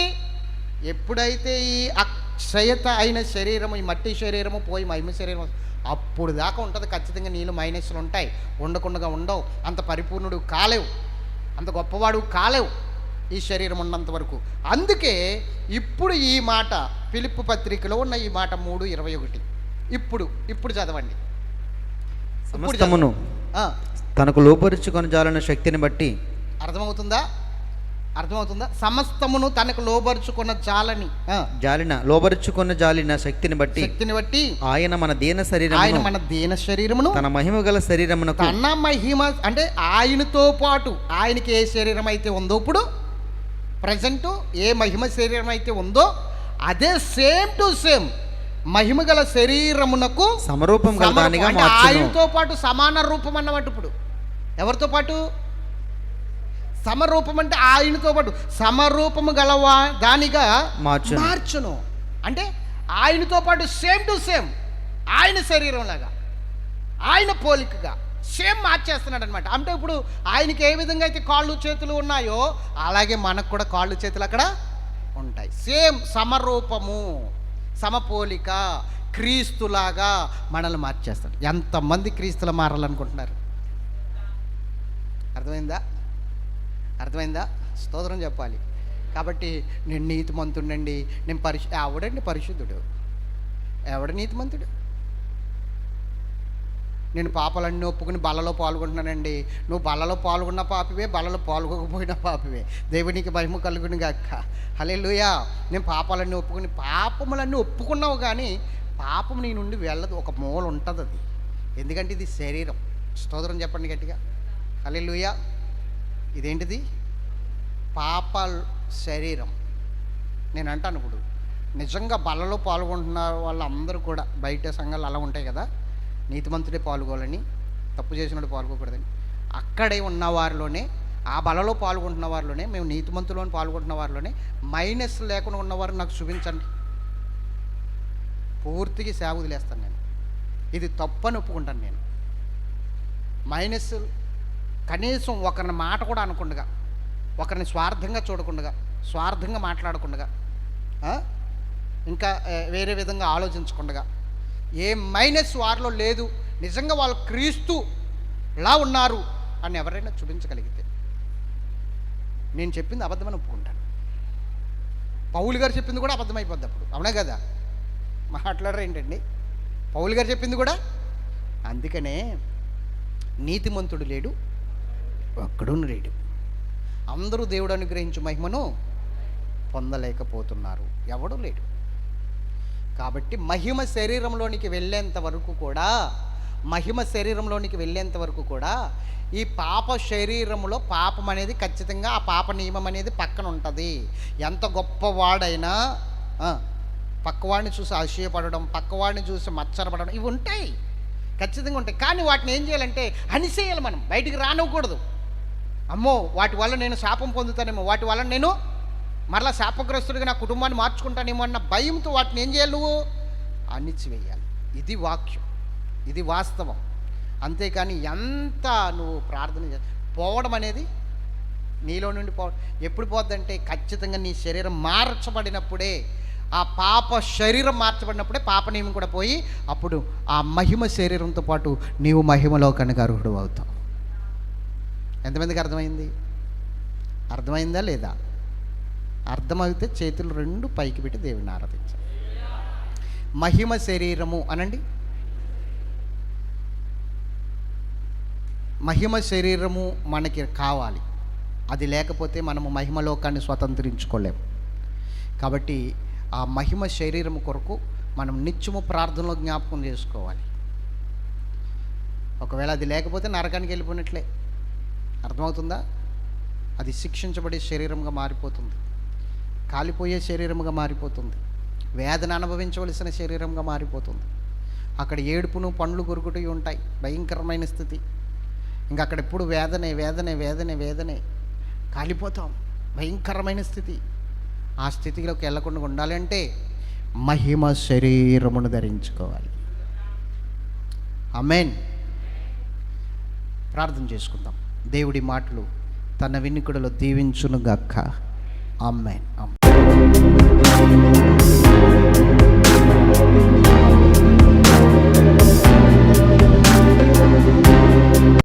ఎప్పుడైతే ఈ అక్షయత అయిన శరీరము, ఈ మట్టి శరీరము పోయి మహిమ శరీరం, అప్పుడు దాకా ఉంటుంది. ఖచ్చితంగా నీళ్ళు మైనస్లు ఉంటాయి, ఉండకుండా ఉండవు. అంత పరిపూర్ణుడు కాలేవు, అంత గొప్పవాడు కాలేవు ఈ శరీరం ఉన్నంత వరకు. అందుకే ఇప్పుడు ఈ మాట ఫిలిప్పు పత్రికలో ఉన్న ఈ మాట 3:21 ఇప్పుడు చదవండి. సమస్తమును తనకు లోపరుచుకొని జాలిన శక్తిని బట్టి. అర్థమవుతుందా? సమస్తమును తనకు లోబరుచుకున్న లోబరుచుకున్న జాలిన శక్తిని బట్టి ఆయన మన దీన శరీరమును తన మహిమ గల శరీరమును, తన మహిమ అంటే ఆయనతో పాటు ఆయనకి ఏ శరీరం అయితే ఉందో, ఇప్పుడు ప్రజెంట్ ఏ మహిమ శరీరం అయితే ఉందో అదే సేమ్ టు సేమ్ మహిమ గల శరీరమునకు సమరూపం గల దానిగా మార్చును. ఆయనతో పాటు సమాన రూపం అన్నమాట. ఇప్పుడు ఎవరితో పాటు? సమరూపం అంటే ఆయనతో పాటు సమరూపము గలవా దానిగా మార్చును. అంటే ఆయనతో పాటు సేమ్ టు సేమ్ ఆయన శరీరం లాగా, ఆయన పోలికగా సేమ్ మార్చేస్తున్నాడు అనమాట. అంటే ఇప్పుడు ఆయనకి ఏ విధంగా అయితే కాళ్ళు చేతులు ఉన్నాయో అలాగే మనకు కూడా కాళ్ళు చేతులు అక్కడ ఉంటాయి. సేమ్ సమరూపము, సమపోలిక, క్రీస్తులాగా మనల్ని మార్చేస్తాడు. ఎంతమంది క్రీస్తులు మారాలనుకుంటున్నారు? అర్థమైందా? స్తోత్రం చెప్పాలి. కాబట్టి నేను నీతిమంతుడండి, నేను ఎవడండి పరిశుద్ధుడు? ఎవడు నీతిమంతుడు? నేను పాపాలన్నీ ఒప్పుకుని బలలో పాల్గొంటున్నానండి. నువ్వు బలలో పాల్గొన్న పాపివే, బలలో పాల్గొకపోయిన పాపివే. దేవునికి మహిమ కలుగును గాక. హల్లెలూయా. నేను పాపాలన్నీ ఒప్పుకుని, పాపములన్నీ ఒప్పుకున్నావు కానీ పాపం నీ నుండి వెళ్ళదు, ఒక మూల ఉంటుంది అది. ఎందుకంటే ఇది శరీరం. స్తోత్రం చెప్పండి గట్టిగా. హల్లెలూయా. ఇదేంటిది? పాప శరీరం. నేను అంటాను, ఇప్పుడు నిజంగా బలలో పాల్గొంటున్న వాళ్ళందరూ కూడా, బయట సంఘాలు అలా ఉంటాయి కదా, నీతిమంతుడే పాల్గొనాలని, తప్పు చేసినట్టు పాల్గొకూడదని. అక్కడే ఉన్న వారిలోనే, ఆ బలలో పాల్గొంటున్న వారిలోనే, మేము నీతిమంతులోని పాల్గొంటున్న వారిలోనే మైనస్ లేకుండా ఉన్నవారు నాకు చూపించండి, పూర్తిగా సేవ వదిలేస్తాను నేను. ఇది తప్పని ఒప్పుకుంటాను నేను. మైనస్ కనీసం ఒకరిని మాట కూడా అనకుండా, ఒకరిని స్వార్థంగా చూడకుండా, స్వార్థంగా మాట్లాడకుండా, ఇంకా వేరే విధంగా ఆలోచించకుండా, ఏ మైనస్ వారిలో లేదు, నిజంగా వాళ్ళు క్రీస్తులా ఉన్నారు అని ఎవరైనా చూపించగలిగితే నేను చెప్పింది అబద్ధమని ఒప్పుకుంటాను. పౌలు గారు చెప్పింది కూడా అబద్ధమైపోద్ది అప్పుడు. అవునా కదా? మాట్లాడరు ఏంటండి? పౌలు గారు చెప్పింది కూడా. అందుకనే నీతిమంతుడు లేడు, ఒక్కడు లేడు. అందరూ దేవుడు అనుగ్రహించు మహిమను పొందలేకపోతున్నారు, ఎవడు లేడు. కాబట్టి మహిమ శరీరంలోనికి వెళ్ళేంత వరకు కూడా ఈ పాప శరీరంలో పాపం అనేది ఖచ్చితంగా, ఆ పాప నియమం అనేది పక్కన ఉంటుంది. ఎంత గొప్పవాడైనా పక్కవాడిని చూసి అసూయపడడం, పక్కవాడిని చూసి మచ్చరపడడం, ఇవి ఉంటాయి, ఖచ్చితంగా ఉంటాయి. కానీ వాటిని ఏం చేయాలంటే అణిసేయాలి, మనం బయటికి రానివ్వకూడదు. అమ్మో వాటి వల్ల నేను శాపం పొందుతానేమో, వాటి వల్ల నేను మరలా శాపగ్రస్తుడిగా నా కుటుంబాన్ని మార్చుకుంటానేమో అన్న భయంతో వాటిని ఏం చేయాలి? నువ్వు అణిచివేయాలి. ఇది వాక్యం, ఇది వాస్తవం. అంతేకాని ఎంత నువ్వు ప్రార్థన పోవడం అనేది నీలో నుండి ఎప్పుడు పోద్దంటే ఖచ్చితంగా నీ శరీరం మార్చబడినప్పుడే, ఆ పాప శరీరం మార్చబడినప్పుడే పాప నియమం కూడా పోయి అప్పుడు ఆ మహిమ శరీరంతో పాటు నీవు మహిమలో కనుక అర్హుడు అవుతావు. ఎంతమందికి అర్థమైందా లేదా? అర్థమైతే చేతులు రెండు పైకి పెట్టి దేవుని ఆరాధించాలి. మహిమ శరీరము అనండి. మహిమ శరీరము మనకి కావాలి. అది లేకపోతే మనము మహిమలోకాన్ని స్వతంత్రించుకోలేము. కాబట్టి ఆ మహిమ శరీరము కొరకు మనం నిత్యము ప్రార్థనలో జ్ఞాపకం చేసుకోవాలి. ఒకవేళ అది లేకపోతే నరకానికి వెళ్ళిపోయినట్లే. అర్థమవుతుందా? అది శిక్షించబడే శరీరంగా మారిపోతుంది, కాలిపోయే శరీరముగా మారిపోతుంది. వేదన అనుభవించవలసిన శరీరంగా మారిపోతుంది. అక్కడ ఏడుపును పండ్లు కొరుకుతూ ఉంటాయి, భయంకరమైన స్థితి. ఇంకా అక్కడ ఎప్పుడు వేదనే వేదనే వేదనే వేదనే, కాలిపోతాం, భయంకరమైన స్థితి. ఆ స్థితిలోకి వెళ్ళకుండా ఉండాలంటే మహిమ శరీరమును ధరించుకోవాలి. ఆమేన్. ప్రార్థన చేసుకుందాం. దేవుడి మాటలు తన వినికుడిలో దీవించును గాక. ఆమేన్. ఆమేన్.